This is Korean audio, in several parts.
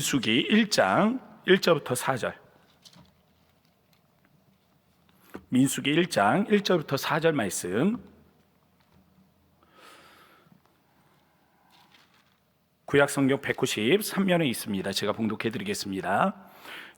민수기 1장 1절부터 4절. 민수기 1장 1절부터 4절 말씀. 구약성경 193면에 있습니다. 제가 봉독해 드리겠습니다.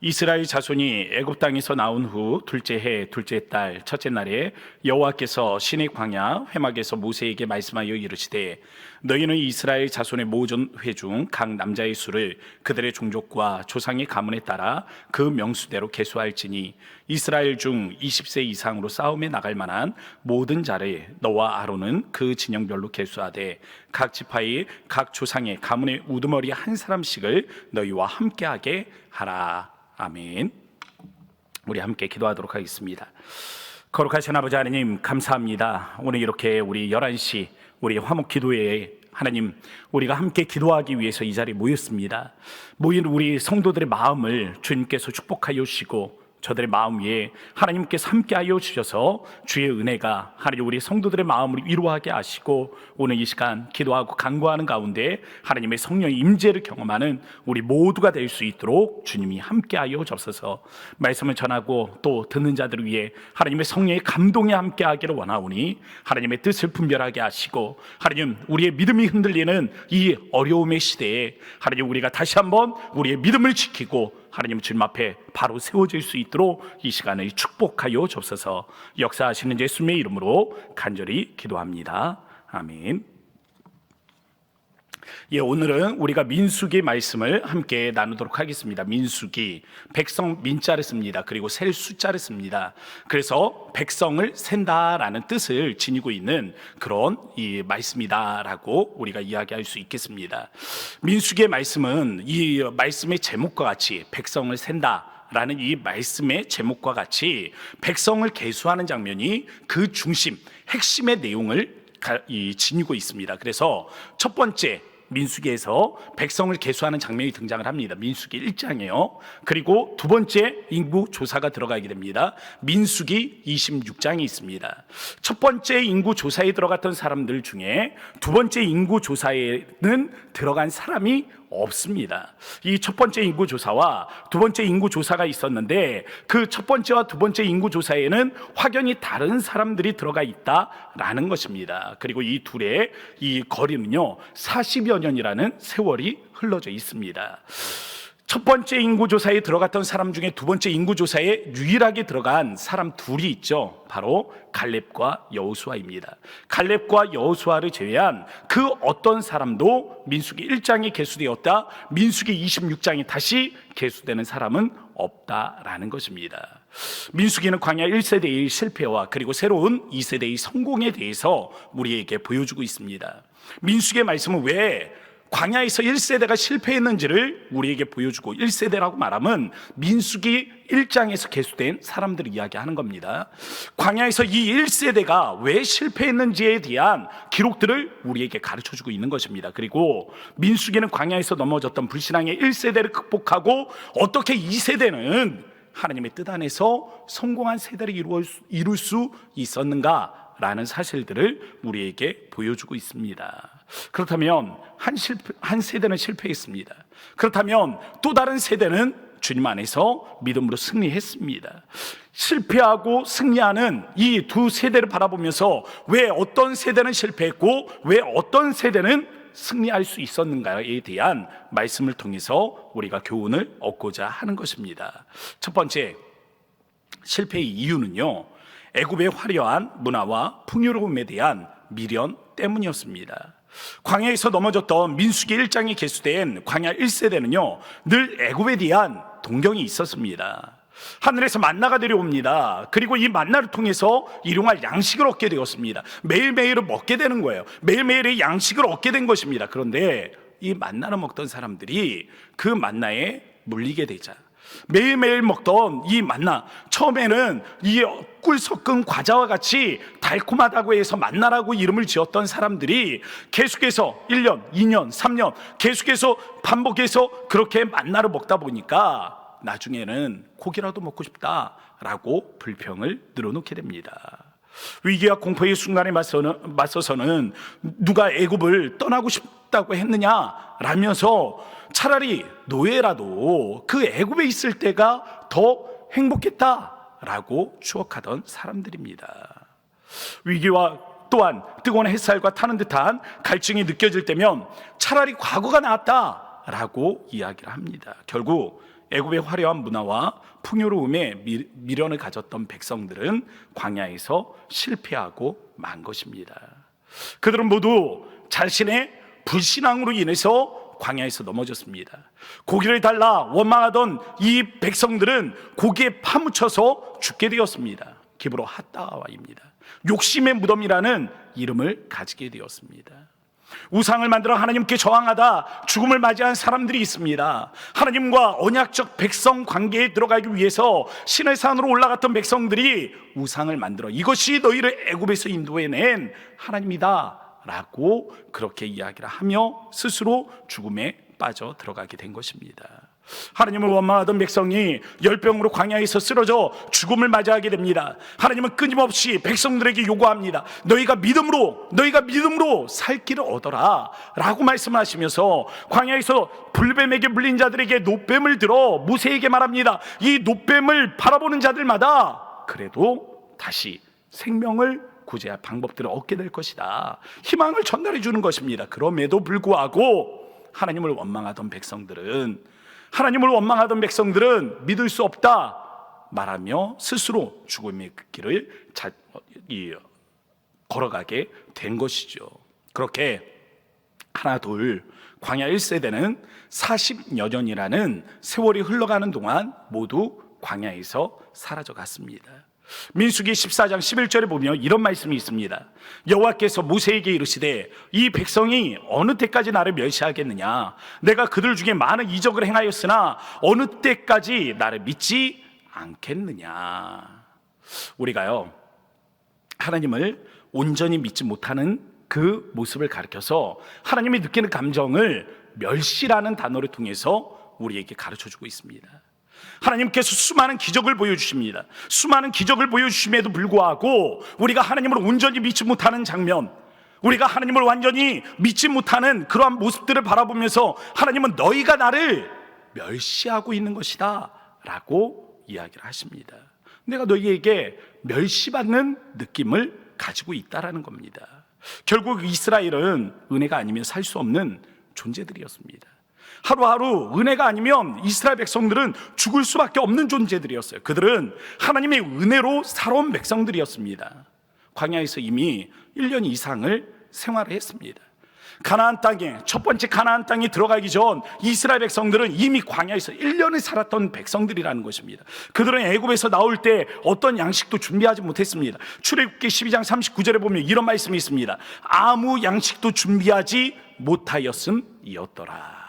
이스라엘 자손이 애굽 땅에서 나온 후 둘째 해 둘째 달 첫째 날에 여호와께서 시내 광야 회막에서 모세에게 말씀하여 이르시되 너희는 이스라엘 자손의 모든 회 중 각 남자의 수를 그들의 종족과 조상의 가문에 따라 그 명수대로 계수할지니 이스라엘 중 20세 이상으로 싸움에 나갈 만한 모든 자를 너와 아론은 그 진영별로 계수하되 각 지파의 각 조상의 가문의 우두머리 한 사람씩을 너희와 함께하게 하라. 아멘. 우리 함께 기도하도록 하겠습니다. 거룩하신 아버지 하나님, 감사합니다. 오늘 이렇게 우리 11시 우리 화목 기도회에 하나님, 우리가 함께 기도하기 위해서 이 자리에 모였습니다. 모인 우리 성도들의 마음을 주님께서 축복하여 주시고 저들의 마음 위에 하나님께서 함께하여 주셔서 주의 은혜가 하나님 우리 성도들의 마음을 위로하게 하시고 오늘 이 시간 기도하고 간구하는 가운데 하나님의 성령의 임재를 경험하는 우리 모두가 될 수 있도록 주님이 함께하여 주셔서 말씀을 전하고 또 듣는 자들을 위해 하나님의 성령의 감동에 함께하기를 원하오니 하나님의 뜻을 분별하게 하시고 하나님 우리의 믿음이 흔들리는 이 어려움의 시대에 하나님 우리가 다시 한번 우리의 믿음을 지키고 하나님 주님 앞에 바로 세워질 수 있도록 이 시간을 축복하여 주옵소서. 역사하시는 예수님의 이름으로 간절히 기도합니다. 아멘. 오늘은 우리가 민수기 말씀을 함께 나누도록 하겠습니다. 민수기, 백성 민자를 씁니다. 그리고 셀 숫자를 씁니다. 그래서 백성을 센다라는 뜻을 지니고 있는 그런 이 말씀이다라고 우리가 이야기할 수 있겠습니다. 민수기의 말씀은 이 말씀의 제목과 같이 백성을 센다 라는 이 말씀의 제목과 같이 백성을 계수하는 장면이 그 중심, 핵심의 내용을 지니고 있습니다. 그래서 첫 번째 민수기에서 백성을 계수하는 장면이 등장을 합니다. 민수기 1장이에요. 그리고 두 번째 인구 조사가 들어가게 됩니다. 민수기 26장이 있습니다. 첫 번째 인구 조사에 들어갔던 사람들 중에 두 번째 인구 조사에는 들어간 사람이 없습니다. 이 첫 번째 인구 조사와 두 번째 인구 조사가 있었는데 그 첫 번째와 두 번째 인구 조사에는 확연히 다른 사람들이 들어가 있다라는 것입니다. 그리고 이 둘의 이 거리는요 40여 년이라는 세월이 흘러져 있습니다. 첫 번째 인구조사에 들어갔던 사람 중에 두 번째 인구조사에 유일하게 들어간 사람 둘이 있죠. 바로 갈렙과 여호수아입니다. 갈렙과 여호수아를 제외한 그 어떤 사람도 민수기 1장에 계수되었다, 민수기 26장에 다시 계수되는 사람은 없다라는 것입니다. 민수기는 광야 1세대의 실패와 그리고 새로운 2세대의 성공에 대해서 우리에게 보여주고 있습니다. 민수기의 말씀은 왜 광야에서 1세대가 실패했는지를 우리에게 보여주고 1세대라고 말하면 민수기 1장에서 계수된 사람들을 이야기하는 겁니다. 광야에서 이 1세대가 왜 실패했는지에 대한 기록들을 우리에게 가르쳐주고 있는 것입니다. 그리고 민수기는 광야에서 넘어졌던 불신앙의 1세대를 극복하고 어떻게 2세대는 하나님의 뜻 안에서 성공한 세대를 이룰 수 있었는가 라는 사실들을 우리에게 보여주고 있습니다. 그렇다면 한 세대는 실패했습니다. 그렇다면 또 다른 세대는 주님 안에서 믿음으로 승리했습니다. 실패하고 승리하는 이 두 세대를 바라보면서 왜 어떤 세대는 실패했고 왜 어떤 세대는 승리할 수 있었는가에 대한 말씀을 통해서 우리가 교훈을 얻고자 하는 것입니다. 첫 번째, 실패의 이유는요 애굽의 화려한 문화와 풍요로움에 대한 미련 때문이었습니다. 광야에서 넘어졌던 민수기 1장에 계수된 광야 1세대는요 늘 애굽에 대한 동경이 있었습니다. 하늘에서 만나가 내려옵니다. 그리고 이 만나를 통해서 일용할 양식을 얻게 되었습니다. 매일매일을 먹게 되는 거예요. 매일매일의 양식을 얻게 된 것입니다. 그런데 이 만나를 먹던 사람들이 그 만나에 물리게 되자 매일매일 먹던 이 만나, 처음에는 이 꿀 섞은 과자와 같이 달콤하다고 해서 만나라고 이름을 지었던 사람들이 계속해서 1년, 2년, 3년 계속해서 반복해서 그렇게 만나를 먹다 보니까 나중에는 고기라도 먹고 싶다라고 불평을 늘어놓게 됩니다. 위기와 공포의 순간에 맞서서는 누가 애굽을 떠나고 싶다고 했느냐라면서 차라리 노예라도 그 애굽에 있을 때가 더 행복했다라고 추억하던 사람들입니다. 위기와 또한 뜨거운 햇살과 타는 듯한 갈증이 느껴질 때면 차라리 과거가 나았다라고 이야기를 합니다. 결국 애굽의 화려한 문화와 풍요로움에 미련을 가졌던 백성들은 광야에서 실패하고 만 것입니다. 그들은 모두 자신의 불신앙으로 인해서 광야에서 넘어졌습니다. 고기를 달라 원망하던 이 백성들은 고기에 파묻혀서 죽게 되었습니다. 기브로 핫다와입니다. 욕심의 무덤이라는 이름을 가지게 되었습니다. 우상을 만들어 하나님께 저항하다 죽음을 맞이한 사람들이 있습니다. 하나님과 언약적 백성 관계에 들어가기 위해서 신의 산으로 올라갔던 백성들이 우상을 만들어 이것이 너희를 애굽에서 인도해낸 하나님이다 라고 그렇게 이야기를 하며 스스로 죽음에 빠져 들어가게 된 것입니다. 하나님을 원망하던 백성이 열병으로 광야에서 쓰러져 죽음을 맞이하게 됩니다. 하나님은 끊임없이 백성들에게 요구합니다. 너희가 믿음으로 살 길을 얻어라 라고 말씀하시면서 광야에서 불뱀에게 물린 자들에게 놋뱀을 들어 모세에게 말합니다. 이 놋뱀을 바라보는 자들마다 그래도 다시 생명을 구제할 방법들을 얻게 될 것이다, 희망을 전달해 주는 것입니다. 그럼에도 불구하고 하나님을 원망하던 백성들은 믿을 수 없다 말하며 스스로 죽음의 길을 걸어가게 된 것이죠. 그렇게 하나 둘 광야 1세대는 40여 년이라는 세월이 흘러가는 동안 모두 광야에서 사라져 갔습니다. 민수기 14장 11절에 보면 이런 말씀이 있습니다. 여호와께서 모세에게 이르시되 이 백성이 어느 때까지 나를 멸시하겠느냐? 내가 그들 중에 많은 이적을 행하였으나 어느 때까지 나를 믿지 않겠느냐? 우리가요, 하나님을 온전히 믿지 못하는 그 모습을 가리켜서 하나님이 느끼는 감정을 멸시라는 단어를 통해서 우리에게 가르쳐주고 있습니다. 하나님께서 수많은 기적을 보여주십니다. 수많은 기적을 보여주심에도 불구하고 우리가 하나님을 온전히 믿지 못하는 장면, 우리가 하나님을 완전히 믿지 못하는 그러한 모습들을 바라보면서 하나님은 너희가 나를 멸시하고 있는 것이다 라고 이야기를 하십니다. 내가 너희에게 멸시받는 느낌을 가지고 있다라는 겁니다. 결국 이스라엘은 은혜가 아니면 살 수 없는 존재들이었습니다. 하루하루 은혜가 아니면 이스라엘 백성들은 죽을 수밖에 없는 존재들이었어요. 그들은 하나님의 은혜로 살아온 백성들이었습니다. 광야에서 이미 1년 이상을 생활을 했습니다. 가나안 땅에, 첫 번째 가나안 땅에 들어가기 전 이스라엘 백성들은 이미 광야에서 1년을 살았던 백성들이라는 것입니다. 그들은 애굽에서 나올 때 어떤 양식도 준비하지 못했습니다. 출애굽기 12장 39절에 보면 이런 말씀이 있습니다. 아무 양식도 준비하지 못하였음이었더라.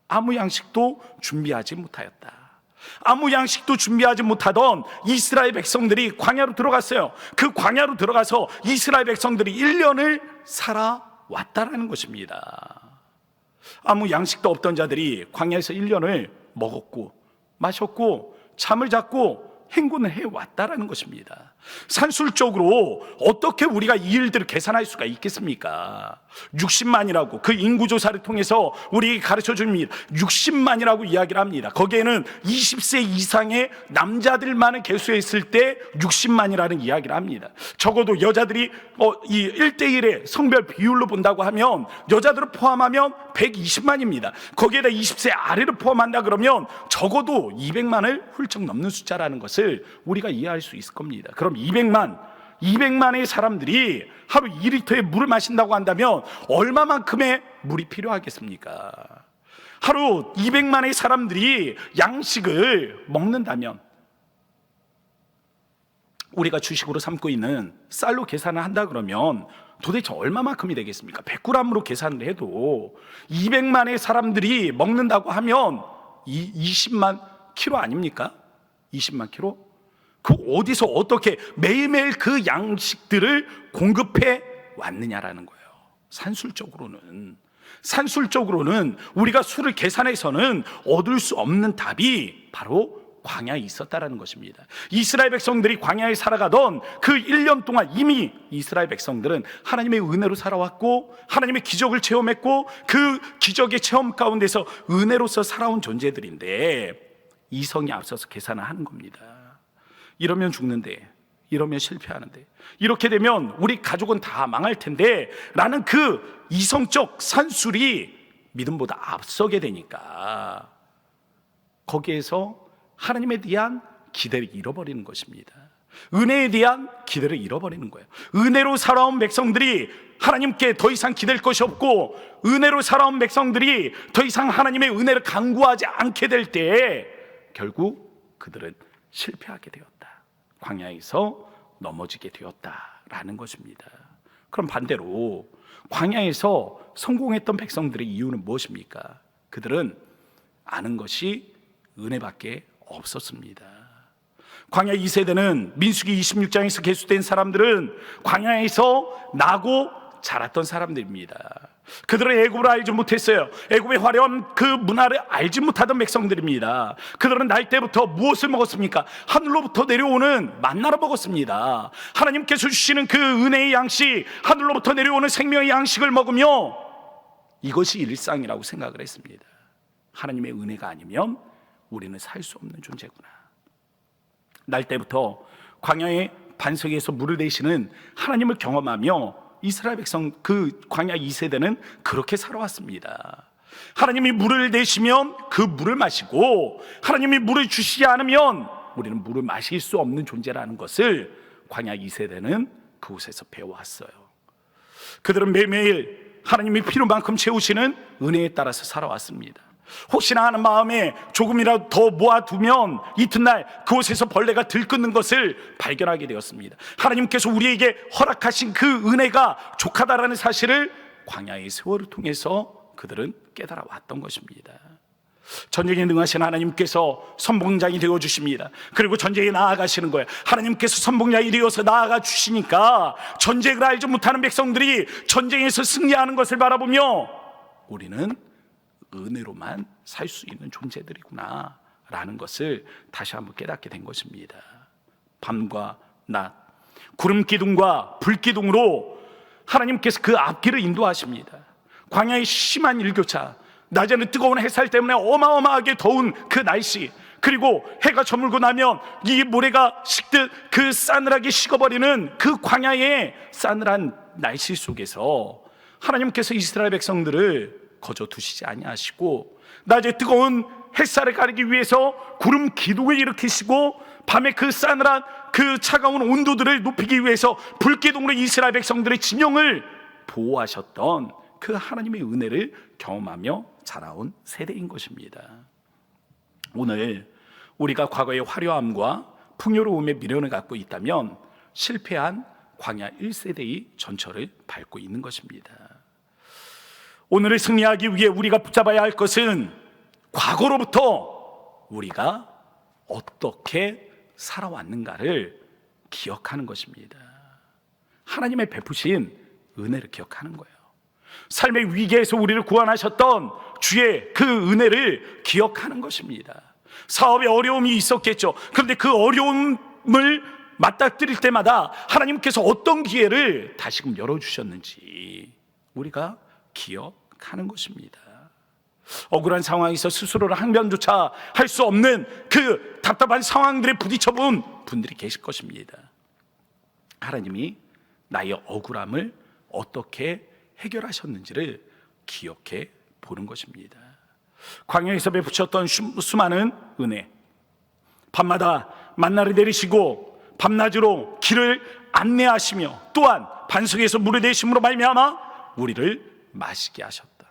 아무 양식도 준비하지 못하였다. 아무 양식도 준비하지 못하던 이스라엘 백성들이 광야로 들어갔어요. 그 광야로 들어가서 이스라엘 백성들이 1년을 살아왔다라는 것입니다. 아무 양식도 없던 자들이 광야에서 1년을 먹었고 마셨고 잠을 잤고 행군을 해왔다라는 것입니다. 산술적으로 어떻게 우리가 이 일들을 계산할 수가 있겠습니까? 60만이라고 그 인구조사를 통해서 우리에게 가르쳐 줍니다. 60만이라고 이야기를 합니다. 거기에는 20세 이상의 남자들만을 계수했을 때 60만이라는 이야기를 합니다. 적어도 여자들이 이 1대1의 성별 비율로 본다고 하면 여자들을 포함하면 120만입니다. 거기에다 20세 아래를 포함한다 그러면 적어도 200만을 훌쩍 넘는 숫자라는 것을 우리가 이해할 수 있을 겁니다. 그럼 200만의 사람들이 하루 2리터의 물을 마신다고 한다면 얼마만큼의 물이 필요하겠습니까? 하루 200만의 사람들이 양식을 먹는다면 우리가 주식으로 삼고 있는 쌀로 계산을 한다 그러면 도대체 얼마만큼이 되겠습니까? 100g으로 계산을 해도 200만의 사람들이 먹는다고 하면 20만 킬로 아닙니까? 20만 킬로? 그 어디서 어떻게 매일매일 그 양식들을 공급해 왔느냐라는 거예요. 산술적으로는 우리가 수를 계산해서는 얻을 수 없는 답이 바로 광야에 있었다라는 것입니다. 이스라엘 백성들이 광야에 살아가던 그 1년 동안 이미 이스라엘 백성들은 하나님의 은혜로 살아왔고 하나님의 기적을 체험했고 그 기적의 체험 가운데서 은혜로서 살아온 존재들인데 이성이 앞서서 계산을 하는 겁니다. 이러면 죽는데, 이러면 실패하는데, 이렇게 되면 우리 가족은 다 망할 텐데 라는 그 이성적 산술이 믿음보다 앞서게 되니까 거기에서 하나님에 대한 기대를 잃어버리는 것입니다. 은혜에 대한 기대를 잃어버리는 거예요. 은혜로 살아온 백성들이 하나님께 더 이상 기댈 것이 없고 은혜로 살아온 백성들이 더 이상 하나님의 은혜를 간구하지 않게 될 때에 결국 그들은 실패하게 되었다. 광야에서 넘어지게 되었다라는 것입니다. 그럼 반대로 광야에서 성공했던 백성들의 이유는 무엇입니까? 그들은 아는 것이 은혜밖에 없었습니다. 광야 2세대는 민수기 26장에서 계수된 사람들은 광야에서 나고 자랐던 사람들입니다. 그들은 애굽을 알지 못했어요. 애굽의 화려한 그 문화를 알지 못하던 백성들입니다. 그들은 날 때부터 무엇을 먹었습니까? 하늘로부터 내려오는 만나를 먹었습니다. 하나님께서 주시는 그 은혜의 양식, 하늘로부터 내려오는 생명의 양식을 먹으며 이것이 일상이라고 생각을 했습니다. 하나님의 은혜가 아니면 우리는 살 수 없는 존재구나. 날 때부터 광야의 반석에서 물을 내시는 하나님을 경험하며 이스라엘 백성 그 광야 2세대는 그렇게 살아왔습니다. 하나님이 물을 내시면 그 물을 마시고 하나님이 물을 주시지 않으면 우리는 물을 마실 수 없는 존재라는 것을 광야 2세대는 그곳에서 배워왔어요. 그들은 매일매일 하나님이 필요만큼 채우시는 은혜에 따라서 살아왔습니다. 혹시나 하는 마음에 조금이라도 더 모아두면 이튿날 그곳에서 벌레가 들끓는 것을 발견하게 되었습니다. 하나님께서 우리에게 허락하신 그 은혜가 족하다라는 사실을 광야의 세월을 통해서 그들은 깨달아 왔던 것입니다. 전쟁에 능하신 하나님께서 선봉장이 되어주십니다. 그리고 전쟁에 나아가시는 거예요. 하나님께서 선봉장이 되어서 나아가 주시니까 전쟁을 알지 못하는 백성들이 전쟁에서 승리하는 것을 바라보며 우리는 은혜로만 살 수 있는 존재들이구나 라는 것을 다시 한번 깨닫게 된 것입니다. 밤과 낮, 구름 기둥과 불 기둥으로 하나님께서 그 앞길을 인도하십니다. 광야의 심한 일교차, 낮에는 뜨거운 햇살 때문에 어마어마하게 더운 그 날씨, 그리고 해가 저물고 나면 이 모래가 식듯 그 싸늘하게 식어버리는 그 광야의 싸늘한 날씨 속에서 하나님께서 이스라엘 백성들을 거저 두시지 아니하시고 낮에 뜨거운 햇살을 가리기 위해서 구름 기둥을 일으키시고 밤에 그 싸늘한 그 차가운 온도들을 높이기 위해서 불기둥으로 이스라엘 백성들의 진영을 보호하셨던 그 하나님의 은혜를 경험하며 자라온 세대인 것입니다. 오늘 우리가 과거의 화려함과 풍요로움의 미련을 갖고 있다면 실패한 광야 1세대의 전철을 밟고 있는 것입니다. 오늘을 승리하기 위해 우리가 붙잡아야 할 것은 과거로부터 우리가 어떻게 살아왔는가를 기억하는 것입니다. 하나님의 베푸신 은혜를 기억하는 거예요. 삶의 위기에서 우리를 구원하셨던 주의 그 은혜를 기억하는 것입니다. 사업에 어려움이 있었겠죠. 그런데 그 어려움을 맞닥뜨릴 때마다 하나님께서 어떤 기회를 다시금 열어주셨는지 우리가 기억하는 것입니다. 억울한 상황에서 스스로를 항변조차 할 수 없는 그 답답한 상황들에 부딪혀본 분들이 계실 것입니다. 하나님이 나의 억울함을 어떻게 해결하셨는지를 기억해 보는 것입니다. 광야에서 베푸셨던 수많은 은혜, 밤마다 만나를 내리시고 밤낮으로 길을 안내하시며 또한 반석에서 물을 내심으로 말미암아 우리를 마시게 하셨던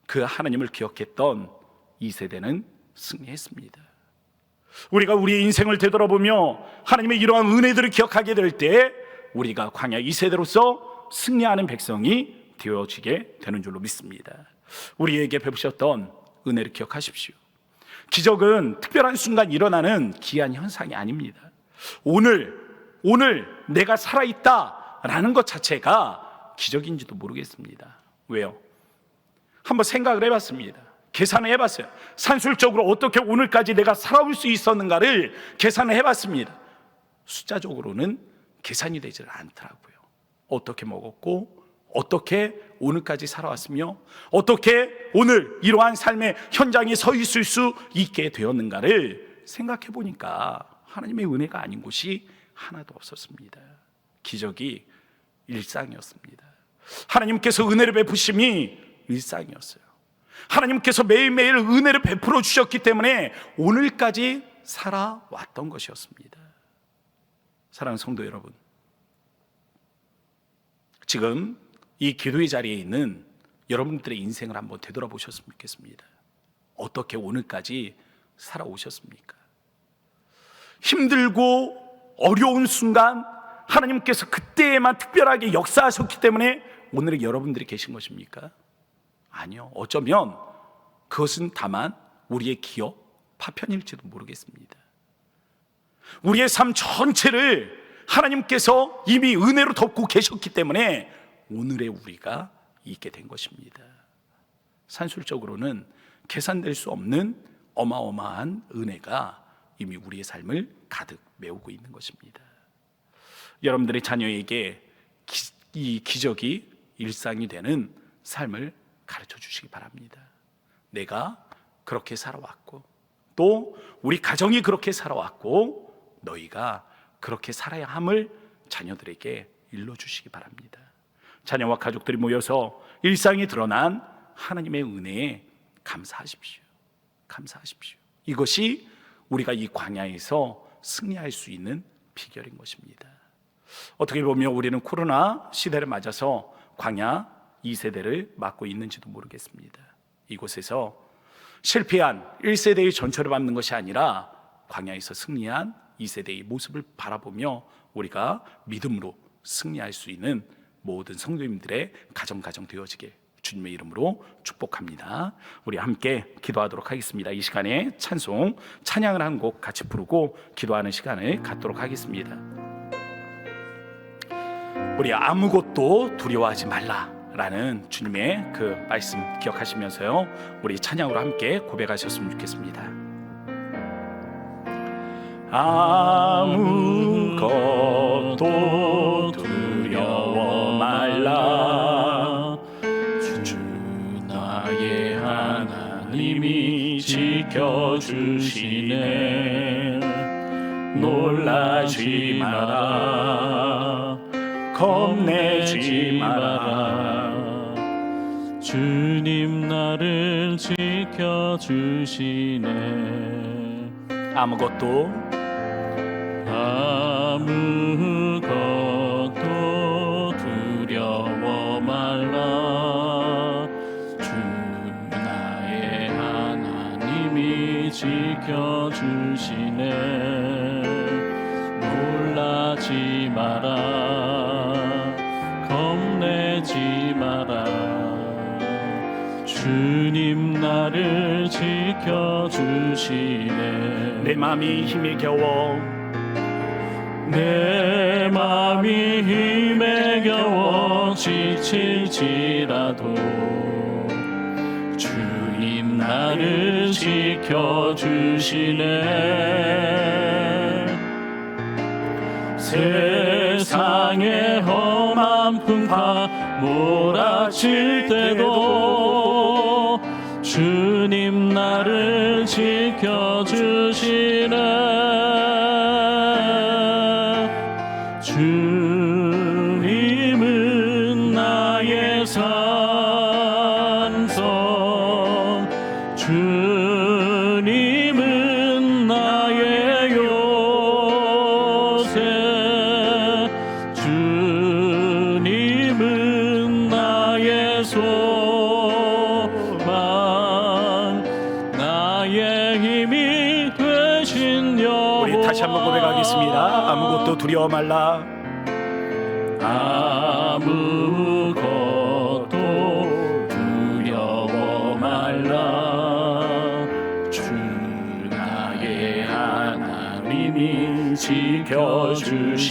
그 하나님을 기억했던 이 세대는 승리했습니다. 우리가 우리의 인생을 되돌아보며 하나님의 이러한 은혜들을 기억하게 될 때 우리가 광야 이 세대로서 승리하는 백성이 되어지게 되는 줄로 믿습니다. 우리에게 베푸셨던 은혜를 기억하십시오. 기적은 특별한 순간 일어나는 기이한 현상이 아닙니다. 오늘 내가 살아있다라는 것 자체가 기적인지도 모르겠습니다. 왜요? 한번 생각을 해봤습니다. 계산을 해봤어요. 산술적으로 어떻게 오늘까지 내가 살아올 수 있었는가를 계산을 해봤습니다. 숫자적으로는 계산이 되질 않더라고요. 어떻게 먹었고 어떻게 오늘까지 살아왔으며 어떻게 오늘 이러한 삶의 현장에 서 있을 수 있게 되었는가를 생각해 보니까 하나님의 은혜가 아닌 곳이 하나도 없었습니다. 기적이 일상이었습니다. 하나님께서 은혜를 베푸심이 일상이었어요. 하나님께서 매일매일 은혜를 베풀어 주셨기 때문에 오늘까지 살아왔던 것이었습니다. 사랑하는 성도 여러분, 지금 이 기도의 자리에 있는 여러분들의 인생을 한번 되돌아보셨으면 좋겠습니다. 어떻게 오늘까지 살아오셨습니까? 힘들고 어려운 순간 하나님께서 그때에만 특별하게 역사하셨기 때문에 오늘의 여러분들이 계신 것입니까? 아니요. 어쩌면 그것은 다만 우리의 기억 파편일지도 모르겠습니다. 우리의 삶 전체를 하나님께서 이미 은혜로 덮고 계셨기 때문에 오늘의 우리가 있게 된 것입니다. 산술적으로는 계산될 수 없는 어마어마한 은혜가 이미 우리의 삶을 가득 메우고 있는 것입니다. 여러분들의 자녀에게 이 기적이 일상이 되는 삶을 가르쳐 주시기 바랍니다. 내가 그렇게 살아왔고 또 우리 가정이 그렇게 살아왔고 너희가 그렇게 살아야 함을 자녀들에게 일러주시기 바랍니다. 자녀와 가족들이 모여서 일상에 드러난 하나님의 은혜에 감사하십시오. 감사하십시오. 이것이 우리가 이 광야에서 승리할 수 있는 비결인 것입니다. 어떻게 보면 우리는 코로나 시대를 맞아서 광야 2세대를 맞고 있는지도 모르겠습니다. 이곳에서 실패한 1세대의 전철을 밟는 것이 아니라 광야에서 승리한 2세대의 모습을 바라보며 우리가 믿음으로 승리할 수 있는 모든 성도님들의 가정 되어지길 주님의 이름으로 축복합니다. 우리 함께 기도하도록 하겠습니다. 이 시간에 찬양을 한 곡 같이 부르고 기도하는 시간을 갖도록 하겠습니다. 우리 아무것도 두려워하지 말라라는 주님의 그 말씀 기억하시면서요, 우리 찬양으로 함께 고백하셨으면 좋겠습니다. 아무것도 두려워 말라. 주 나의 하나님이 지켜주시네. 놀라지 마라. 겁내지 마라. 주님 나를 지켜주시네. 아무것도 두려워 말라. 주 나의 하나님이 지켜주시네. 놀라지 마라. 겁내지 마라. 주님 나를 지켜주시네. 내 마음이 힘에 겨워 내 맘이 힘에 겨워 지칠지라도 주님 나를 지켜주시네. 세상의 험한 풍파 몰아칠 때도 주님 나를 지켜주시네. 주님은 나의 산성, 주님은 나의 요새, 주님은 나의 소망, 나의 힘이 되신 여호와. 우리 다시 한번 고백하겠습니다. 아무것도 두려워 말라. 아무것도 두려워 말라. 주 나의 하나님이 지켜주시네.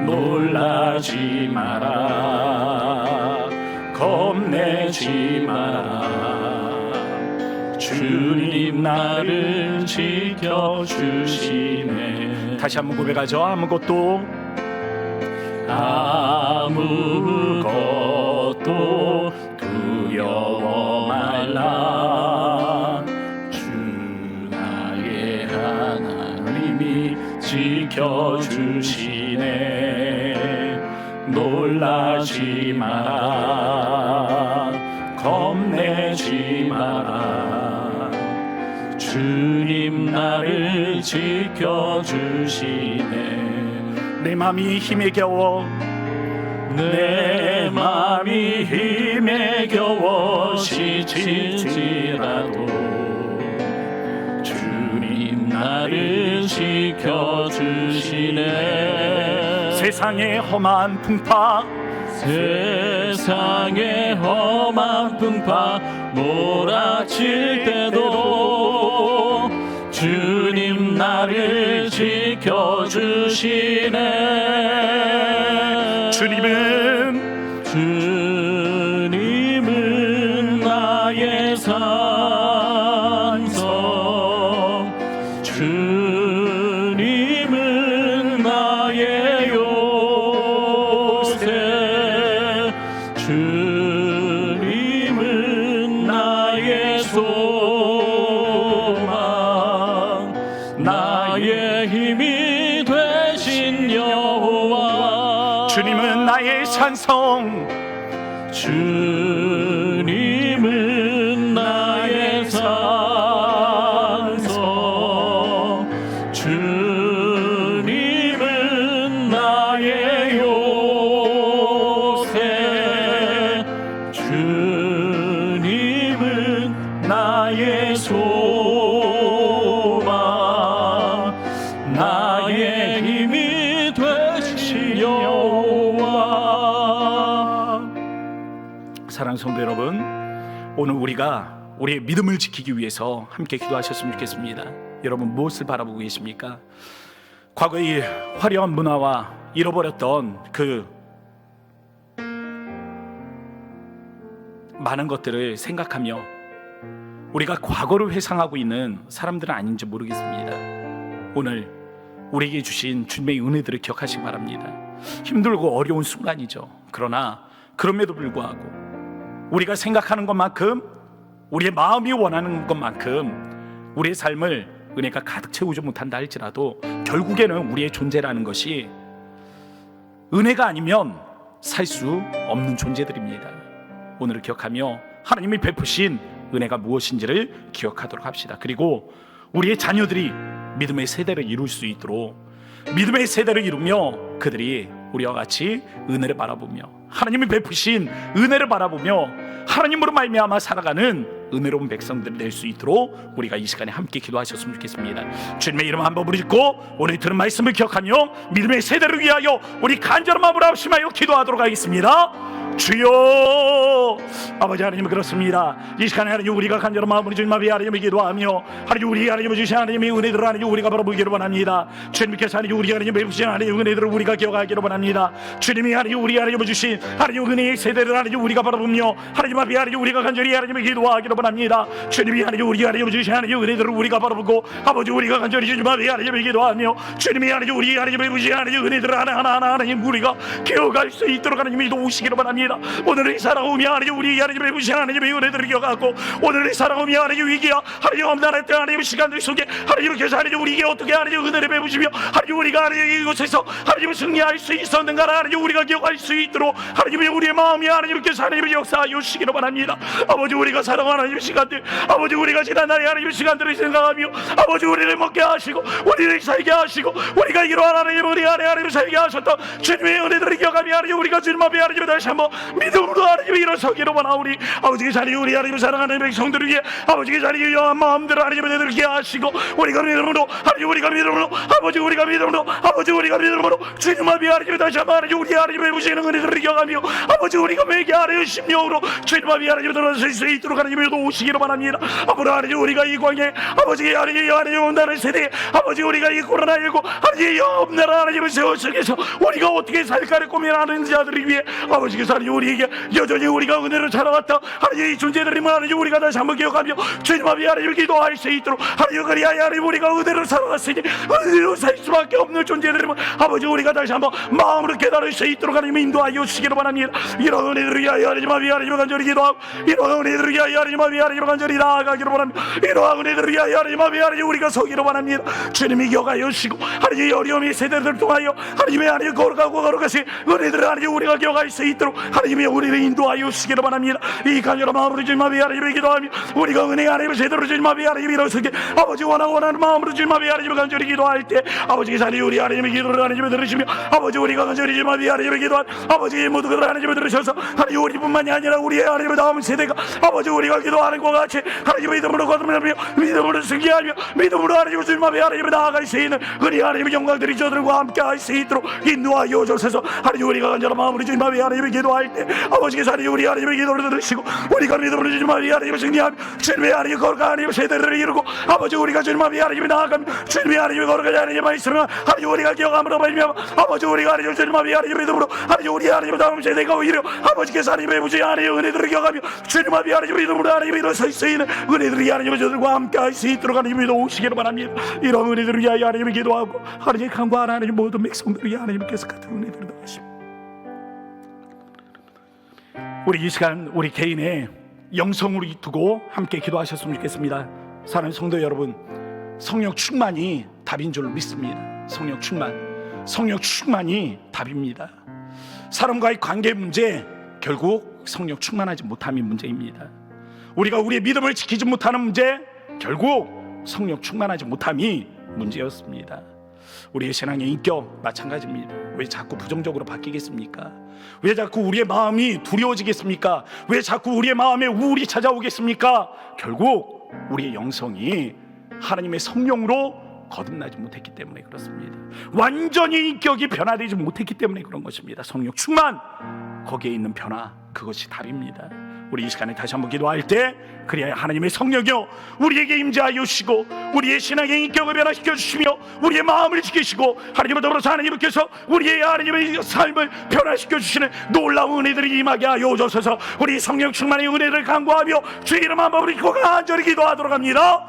놀라지 마라. 겁내 겁내지 마라. 주님 나를 지켜주시네. 다시 한번 고백하죠. 아무것도 두려워 말라. 주 나의 하나님이 지켜주시네. 놀라지 마라. 겁내지 마라. 주님 나를 지켜주시네. 내 맘이 힘에 겨워, 내 맘이 힘에 겨워 지칠지라도 주님 나를 지켜주시네. 세상의 험한 풍파, 세상의 험한 풍파 몰아칠 때도 주님 나를 지켜주시네. 주님은 나의 산성, 주님은 나의 요새, 주님은 나의 소망, 나의 힘이 되신 여호와. 주님은 나의 찬송, 주님은 나의 산성, 주님은 나의 요새, 주님은 나의 소망, 나의 힘이 되신 여호와. 사랑하는 성도 여러분, 오늘 우리가 우리의 믿음을 지키기 위해서 함께 기도하셨으면 좋겠습니다. 여러분 무엇을 바라보고 계십니까? 과거의 화려한 문화와 잃어버렸던 그 많은 것들을 생각하며 우리가 과거를 회상하고 있는 사람들은 아닌지 모르겠습니다. 오늘 우리에게 주신 주님의 은혜들을 기억하시기 바랍니다. 힘들고 어려운 순간이죠. 그러나 그럼에도 불구하고 우리가 생각하는 것만큼, 우리의 마음이 원하는 것만큼 우리의 삶을 은혜가 가득 채우지 못한다 할지라도 결국에는 우리의 존재라는 것이 은혜가 아니면 살 수 없는 존재들입니다. 오늘을 기억하며 하나님이 베푸신 은혜가 무엇인지를 기억하도록 합시다. 그리고 우리의 자녀들이 믿음의 세대를 이룰 수 있도록, 믿음의 세대를 이루며 그들이 우리와 같이 은혜를 바라보며 하나님이 베푸신 은혜를 바라보며 하나님으로 말미암아 살아가는 은혜로운 백성들이 될 수 있도록 우리가 이 시간에 함께 기도하셨으면 좋겠습니다. 주님의 이름 한번 부르짖고 오늘 들은 말씀을 기억하며 믿음의 세대를 위하여 우리 간절한 마음으로 합심하여 기도하도록 하겠습니다. 주여, 아버지 하나님, 그렇습니다. 이 시간에 하나님 우리가 간절한 마음으로 주님 앞에 하나님을 기도하며 하나님 우리 하나님 주신 하나님의 은혜들을 하나님 우리가 바라보기를 원합니다. 주님께서 하나님 우리 하나님 베푸신 하나님의 은혜들을 우리가 기억하기를 원합니다. 주님이 하나님 우리 하나님 주신 하나님 은혜의 세대를 하나님 우리가 바라보며 하나님 앞에 하나님 우리가 간절히 하나님을 기도하기를 원합니다. 주님이 하나님 우리 하나님 주신 하나님의 은혜들을 우리가 바라보고 아버지 우리가 간절히 주님 앞에 하나님을 기도하며 주님이 하나님 우리 하나님 베푸신 하나님의 은혜들을 하나하나 하나님 우리가 기억할 수 있도록 하나님이 도우시기를 원합니다. 오늘을 살아오며 하나님 우리 하나님의 부신 하나님의 은혜들을 기억하고 오늘을 살아오며 하나님 위기야 하나님 엄난할 때 하나님 시간들 속에 하나님께서 하나님 우리에게 어떻게 하나님 은혜를 베푸시며 하나님 우리가 하나님 이곳에서 하나님을 승리할 수 있었는가 하나님 우리가 기억할 수 있도록 하나님의 우리의 마음이 하나님께서 하나님의 역사하여 주시기를 바랍니다. 아버지 우리가 살아온 하나님의 시간들, 아버지 우리가 지난날의 하나님의 시간들을 생각하며 아버지 우리를 먹게 하시고 우리를 살게 하시고 우리가 이러한 하나님 우리 안에 하나님을 살게 하셨던 주님의 은혜들을 기억하며 하나님 우리가 주님 앞에 하나님을 다시 한번 믿음으로 하나님의 일어서기로 원하오니 아버지의 자리 우리 하나님을 사랑하는 백성들을 위해 아버지의 자리에 여한 마음대로 하나님의 은혜들을 기하시고 우리가 믿음으로 하나님 우리가 믿음으로 아버지 우리가 믿음으로 아버지 우리가 믿음으로 주님 앞에 하나님을 다시 한번 하나님 우리 하나님의 부시는 은혜들을 기억하며 아버지 우리가 매게 하나님 심령으로 주님 앞에 하나님을 들어설 수 있도록 하나님의 도우시기로 바랍니다. 아버지 하나님 우리가 이 광에 아버지 하나님 온다는 세대에 아버지 우리가 이 코로나19 하나님 없나라 하나님을 세워 속에서 우리가 어떻게 살까를 고민하는 자들을 위해 아버지께서 하나님 우리에게 여전히 우리가 우리가 은혜로 살아왔다 하나님 이 존재들임을 하나님 우리가 다시 한번 기억하며 주님 앞에 하나님 기도할 수 있도록 하나님 그리하여 하나님 우리가 은혜로 살아왔으니 은혜로 살 수밖에 없는 존재들임을 아버지 우리가 다시 한번 마음으로 깨달을 수 있도록 하나님 인도하여 주시기를 바랍니다. 이런 은혜를 위하여 하나님 앞에 하나님 간절히 기도하고 이런 은혜를 위하여 하나님 앞에 하나님 간절히 나아가기를 바랍니다. 이러한 은혜를 위하여 하나님 앞에 하나님 우리가 서기를 바랍니다. 주님이 기억하여 주시고 하나님 어려움의 세대들을 통하여 하나님의 하나님 거룩하신 은혜들을 하나님 우리가 기억할 수 있도록 하나님의 우리를 인도하여 주시기를 바랍니다. 이 간절한 마음으로 주님 앞에 하나님을 기도하며 우리가 은혜 하나님을 제대로 주님 앞에 하나님 일어서게 아버지 원하는 마음으로 주님 앞에 하나님을 간절히 기도할 때 아버지 자리 우리 하나님의 기도를 하나님을 들으시며 아버지 우리가 간절히 주님 앞에 하나님을 기도한 아버지 모두가 하나님을 들으셔서 하나님 우리뿐만이 아니라 우리의 하나님의 다음 세대가 아버지 우리가 기도하는 것 같이 하나님의 믿음으로 거듭나며 믿음으로 승리하며 믿음으로 하나님 주님 앞에 하나님을 나아갈 수 있는 우리 하나님의 영광들이 저들과 함께 할 수 있도록 인도하여 주셔서 하나님 우리가 간절한 마음으로 주님 앞에 하나님을 기도할 때 아버지께서 하나님 우리 하나님의 기도를 들으시고 우리가 믿음으로 주님 앞에 하나님을 승리하며 주님의 하나님 거룩한 하나님의 세대를 이루고 아버지 우리가 주님 앞에 하나님을 나아가며 주님의 하나님의 거룩한 하나님의 말씀을 하나님 우리가 기억함으로 말미암아 아버지 우리가 하나님 주님 앞에 하나님의 믿음으로 하나님 우리 하나님의 다음 세대가 오히려 아버지께서 하나님의 무지 하나님의 은혜들을 기억하며 주님 앞에 하나님의 믿음으로 하나님의 일어설 수 있는 은혜들이 하나님의 저들과 함께 할 수 있도록 하나님이 도우시기를 바랍니다. 이런 은혜들을 위하여 하나님을 기도하고 하나님의 간구하는 하나님 모든 백성들을 위하여 하나님께서 같은 은혜들을 더하십니다. 우리 이 시간 우리 개인의 영성으로 두고 함께 기도하셨으면 좋겠습니다. 사랑하는 성도 여러분, 성령 충만이 답인 줄로 믿습니다. 성령 충만이 답입니다. 사람과의 관계 문제 결국 성령 충만하지 못함이 문제입니다. 우리가 우리의 믿음을 지키지 못하는 문제 결국 성령 충만하지 못함이 문제였습니다. 우리의 신앙의 인격 마찬가지입니다. 왜 자꾸 부정적으로 바뀌겠습니까? 왜 자꾸 우리의 마음이 두려워지겠습니까? 왜 자꾸 우리의 마음에 우울이 찾아오겠습니까? 결국 우리의 영성이 하나님의 성령으로 거듭나지 못했기 때문에 그렇습니다. 완전히 인격이 변화되지 못했기 때문에 그런 것입니다. 성령 충만, 거기에 있는 변화, 그것이 답입니다. 우리 이 시간에 다시 한번 기도할 때 그래야 하나님의 성령이여 우리에게 임재하여 주시고 우리의 신앙의 인격을 변화시켜 주시며 우리의 마음을 지키시고 하나님과 더불어서 하나님께서 우리의 하나님의 삶을 변화시켜 주시는 놀라운 은혜들이 임하게 하여 주셔서 우리 성령 충만의 은혜를 간구하며 주의 이름 한번 부르고 간절히 기도하도록 합니다.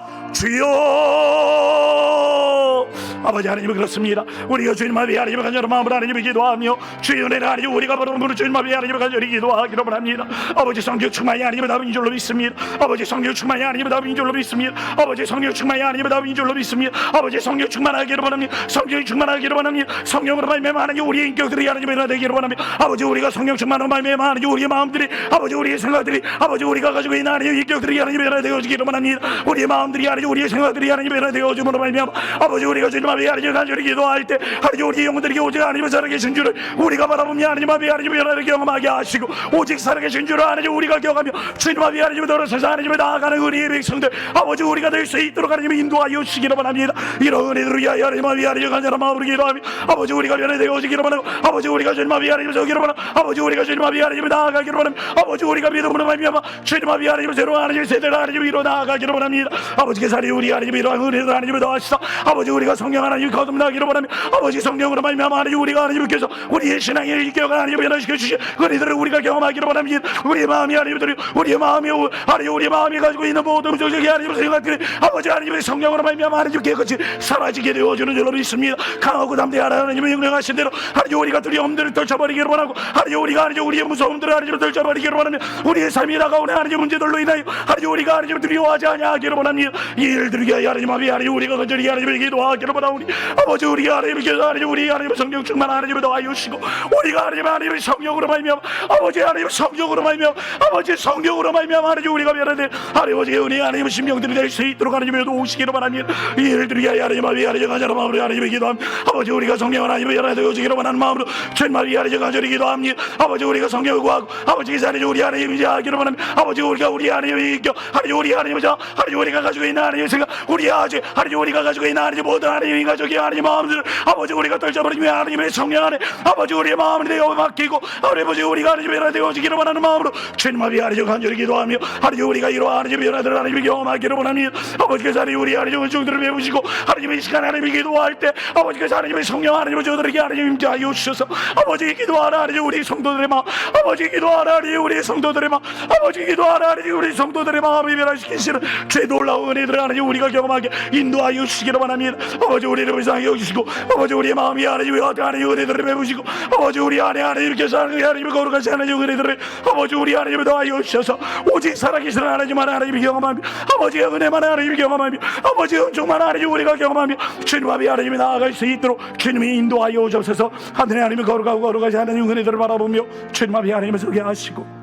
주여 아버지 하나님 그렇습니다. 우리가 주님 앞에 하나님을 간절한 마음으로 하나님을 기도하며 주의 은혜를 하나님 우리가 바로 주님 앞에 하나님을 간절히 기도하기로 합니다. 아버지 성령 충만이 하나님의 답인 줄로 믿습니다. 아버지 성령 충만이 하나님의 답인 줄로 믿습니다. 아버지 성령 충만이 하나님의 답인 줄로 믿습니다. 아버지 성령 충만하기로 바랍니다. 성령이 충만하기로 바랍니다. 성령으로 말미암아 하나님 우리의 인격들이 하나님의 은혜가 되기로 바랍니다. 아버지 우리가 성령 충만으로 말미암아 하나님 우리의 마음들이 아버지 우리의 생각들이 아버지 우리가 가지고 있는 하나님의 인격들이 하나님의 은혜가 되어지기로 바랍니다. 우리의 마음들이 하나님 우리의 생각들이 하나님의 은혜가 되어지므로 말미암아 아버지 우리가 주님 앞에 하나님 간절히 기도할 때 하나님 우리의 영혼들이 오직 하나님의 살아계신 줄을 우리가 바라보며 하나님 앞에 하나님의 은혜를 경험하게 하시고 오직 살아계신 줄을 하나님 우리가 경험하며 주님 앞에 하나님을 더러서서 하나님을 나아가는 우리의 백성들 아버지 우리가 될 수 있도록 하나님을 인도하여 주시기를 바랍니다. 이런 은혜를 위하여 하나님 앞에 하나님 간절한 마음으로 기도하며 아버지 우리가 변화되어지기를 바라고 아버지 우리가 주님 앞에 하나님을 서기를 바라고 아버지 우리가 주님 앞에 하나님을 나아가기를 바랍니다. 아버지 우리가 믿음으로 말미암아 주님 앞에 하나님을 새로운 하나님의 세대를 하나님을 이루어 나아가기를 바랍니다. 아버지께서 우리 하나님을 이러한 은혜를 하나님을 더하시사 아버지 우리가 성령 하나님을 거듭나기를 바랍니다. 아버지 성령으로 말미암아 하나님 우리가 하나님께서 우리의 신앙의 인격을 하나님을 변화시켜 주시 은혜들을 우리가 경험하기를 바랍니다. 우리의 마음이 하나님들이 우리의 마음이 하나님 우리의 마음이 가지고 있는 모든 부정적인 하나님의 생각들이 아버지 하나님의 성령으로 말미암아 하나님께 같이 사라지게 되어주는 줄로 믿습니다. 강하고 담대한 하나님의 영령하신 대로 하나님 우리가 두려움들을 떨쳐버리기를 원하고 하나님 우리가 하나님 우리의 무서움들을 하나님 떨쳐버리기를 원하며 우리의 삶이 다가오는 하나님 문제들로 인하여 하나님 우리가 하나님 두려워하지 아니하기를 원합니다. 이 일들을 위하여 하나님 앞에 하나님 우리가 간절히 하나님을 기도하기를 원하오니 아버지 우리가 하나님께서 하나님 우리 하나님의 성령 충만 하나님을 더하여 주시고 우리가 하나님의 성령으로 말미암아 아버지 하나님의 성령으로 말미암아 아버지 성령으로 말미암아 하나님 우리가 변화된 아버지의 은혜 하나님의 심령들이 될 수 있도록 하나님의 도우시기를 바랍니다. 이 일들을 위하여 하나님 앞에 하나님 간절한 마음으로 하나님의 기도합니다. 아버지 우리가 성령 하나님의 변화되어지기를 원하는 마음으로 주님을 위하여 하나님 간절히 기도합니다. 아버지 우리가 성령을 구하고 아버지께서 하나님 우리 하나님의 하기를 원합니다. 아버지 우리가 우리 하나님의 인격 하나님 우리 하나님의 하나님 우리가 가지고 있는 하나님의 생각 우리 아버지 하나님 우리가 가지고 있는 하나님 모든 하나님의 하나님 이 가족이 하나님 마음들 아버지 우리가 떨쳐버리며 하나님의 성령 안에 아버지 우리의 마음을 내어 맡기고 아버지 우리가 하나님의 나라 되어지기를 원하는 마음으로 주님 앞에 하나님 간절히 기도하며 하나님 우리가 이러한 하나님의 변화들을 하나님의 경험하기를 원하며 아버지께서 하나님 우리 하나님의 은총들을 배우시고 하나님의 이 시간에 하나님의 기도할 때 아버지께서 하나님의 성령 하나님의 저들에게 하나님 임재하여 주셔서 아버지 기도하라 하나님 우리 성도들의 마음 아버지 기도하라 하나님 우리 성도들의 마음 아버지 기도하라 하나님 우리 성도들의 마음을 변화시키시는 죄 놀라운 은혜들을 하나님 우리가 경험하게 인도하여 주시기를 원합니다. 아버지 우리를 불쌍히 여기시고 아버지 우리의 마음이 하나님의 하나님 은혜들을 배우시고 아버지 우리 안에 하나님께서 하나님의 거룩하신 하나님 은혜들을 아버지 우리 하나님을 더하여 주셔서 오직 살아계신 하나님만 하나님이 경험하며 아버지의 은혜만 하나님이 경험하며 아버지의 은총만 하나님 우리가 경험하며 주님 앞에 하나님이 나아갈 수 있도록 주님이 인도하여 주셔서 하늘의 하나님의 거룩하고 거룩하신 하나님 은혜들을 바라보며 주님 앞에 하나님을 서게 하시고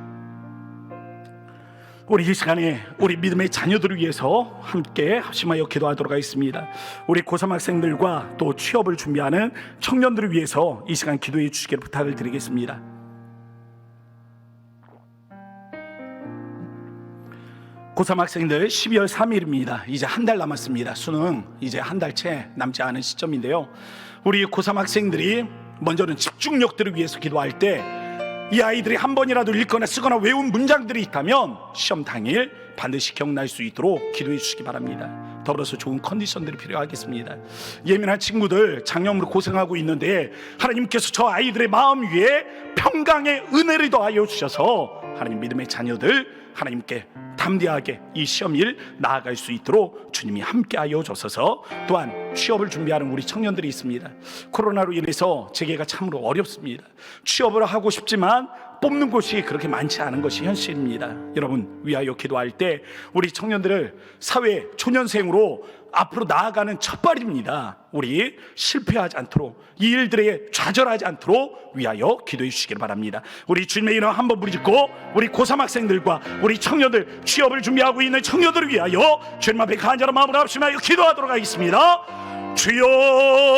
우리 이 시간에 우리 믿음의 자녀들을 위해서 함께 합심하여 기도하도록 하겠습니다. 우리 고3 학생들과 또 취업을 준비하는 청년들을 위해서 이 시간 기도해 주시기를 부탁을 드리겠습니다. 고3 학생들 12월 3일입니다. 이제 한 달 남았습니다. 수능 이제 한 달째 남지 않은 시점인데요. 우리 고3 학생들이 먼저는 집중력들을 위해서 기도할 때 이 아이들이 한 번이라도 읽거나 쓰거나 외운 문장들이 있다면 시험 당일 반드시 기억날 수 있도록 기도해 주시기 바랍니다. 더불어서 좋은 컨디션들이 필요하겠습니다. 예민한 친구들 작년으로 고생하고 있는데 하나님께서 저 아이들의 마음 위에 평강의 은혜를 더하여 주셔서 하나님 믿음의 자녀들 하나님께 담대하게 이 시험일 나아갈 수 있도록 주님이 함께하여 주셔서 또한 취업을 준비하는 우리 청년들이 있습니다. 코로나로 인해서 재개가 참으로 어렵습니다. 취업을 하고 싶지만 뽑는 곳이 그렇게 많지 않은 것이 현실입니다. 여러분 위하여 기도할 때 우리 청년들을 사회 초년생으로 앞으로 나아가는 첫발입니다. 우리 실패하지 않도록 이 일들에 좌절하지 않도록 위하여 기도해 주시길 바랍니다. 우리 주님의 이름 한번 부르짖고 우리 고3 학생들과 우리 청년들 취업을 준비하고 있는 청년들을 위하여 주님 앞에 간절한 마음으로 합심하여 기도하도록 하겠습니다.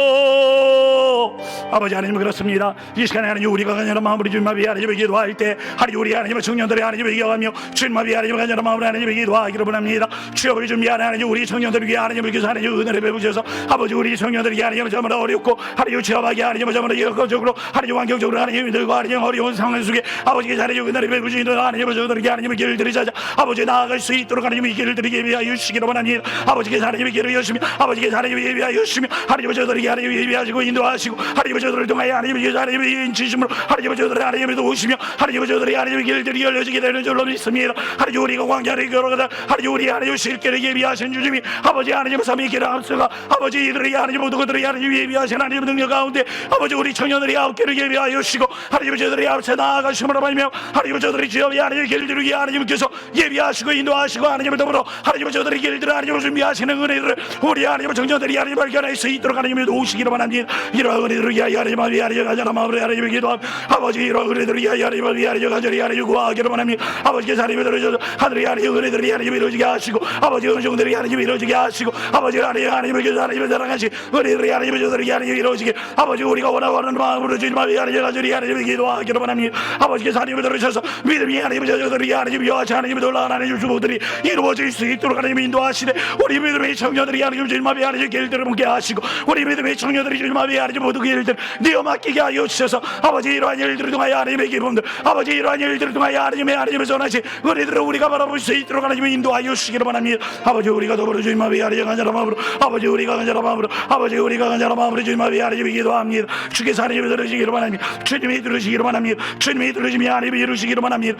주여 아버지 하나님 그렇습니다. 이 시간에 하나님 우리가 간절한 마음으로 주님 앞에 하나님을 기도할 때 하나님 우리 하나님의 청년들의 하나님을 기도하며 주님 앞에 하나님의 간절한 마음으로 하나님을 기도하기를 원합니다. 취업을 준비하는 하나님 우리 청년들을 위해 하나님을 기도해서 하나님의 은혜를 베푸셔서 아버지 우리 청년들에게 하나님을 전부다 어렵고 하나님 취업하게 하나님을 전부다 여건적으로 하나님 환경적으로 하나님 힘들고 하나님 어려운 상황 속에 아버지께 하나님의 은혜를 베푸시는 하나님을 저들에게 하나님의 길을 들이자자 아버지 나아갈 수 있도록 하나님의 길을 들이게 위하여 주시기를 원합니다. 아버지께 하나님의 길을 여시며 아버지께 하나님의 위하여 주시며 하나님의 저들에게 하나님의 예비하시고 인도하시고 하나님의 저들을 통하여 하나님의 인치심으로 하나님의 저들의 하나님을 도우시며 하나님의 저들의 하나님의 길들이 열려지게 되는 줄로 믿습니다. 하나님 우리가 광야를 걸어가다 하나님 우리 하나님의 실계를 예비하신 주님이 아버지 하나님의 삶의 길을 앞서가 아버지 이들의 하나님 모두 그들의 하나님 예비하신 하나님의 능력 가운데 아버지 우리 청년들이 아홉 개를 예비하여 주시고 하나님의 저들의 앞서 나아가심으로 말미암아 하나님의 저들의 주여 하나님의 길들을 위해 하나님께서 예비하시고 인도하시고 하나님을 더불어 하나님의 저들의 길들을 하나님을 준비하시는 은혜들을 우리 하나님의 청년들이 하나님을 발견할 수 있도록 하나님을 도우시기를 원합니다. 이러한 은혜들을 위하여 하나님을 위하여 가져라 마음으로 하나님을 기도하며 아버지 이러한 은혜들을 위하여 하나님을 위하여 간절히 하나님을 구하기를 원합니다. 아버지께서 하나님을 들어주셔서 하늘의 하나님의 은혜들이 하나님을 이루어지게 하시고 아버지 은총들이 하나님을 이루어지게 하시고 아버지 하나님을 기도 하나님을 사랑하시 은혜들이 하나님을 저들이 하나님을 이루어지게 아버지 우리가 원하는 마음으로 주님 앞에 하나님을 간절히 하나님을 기도하기를 원합니다. 아버지께서 하나님을 들어주셔서 믿음이 하나님을 저들이 하나님을 여하시 하나님을 놀라운 하나님의 주보들이 이루어질 수 있도록 하나님을 인도하시되 우리 믿음의 청년들이 하나님 주님 앞에 하나님의 길들을 묻게 하시고 우리 믿음의 청년들이 주님 앞에 하나님 모든 일들 내어 맡기게 하여 주셔서 아버지 이러한 일들을 통하여 하나님의 기쁨들 아버지 이러한 일들을 통하여 하나님의 전하신 은혜들을 우리가 바라볼 수 있도록 하나님의 인도하여 주시기를 원합니다. 아버지 우리가 더불어 주님 앞에 하나님 간절한 마음으로 아버지 우리가 간절한 마음으로 아버지 우리가 간절한 마음으로 주님 앞에 하나님을 기도합니다. 주께서 하나님을 들으시기를 원합니다. 주님이 들으시기를 원합니다. 주님이 들으시며 하나님이 이루시기를 원합니다.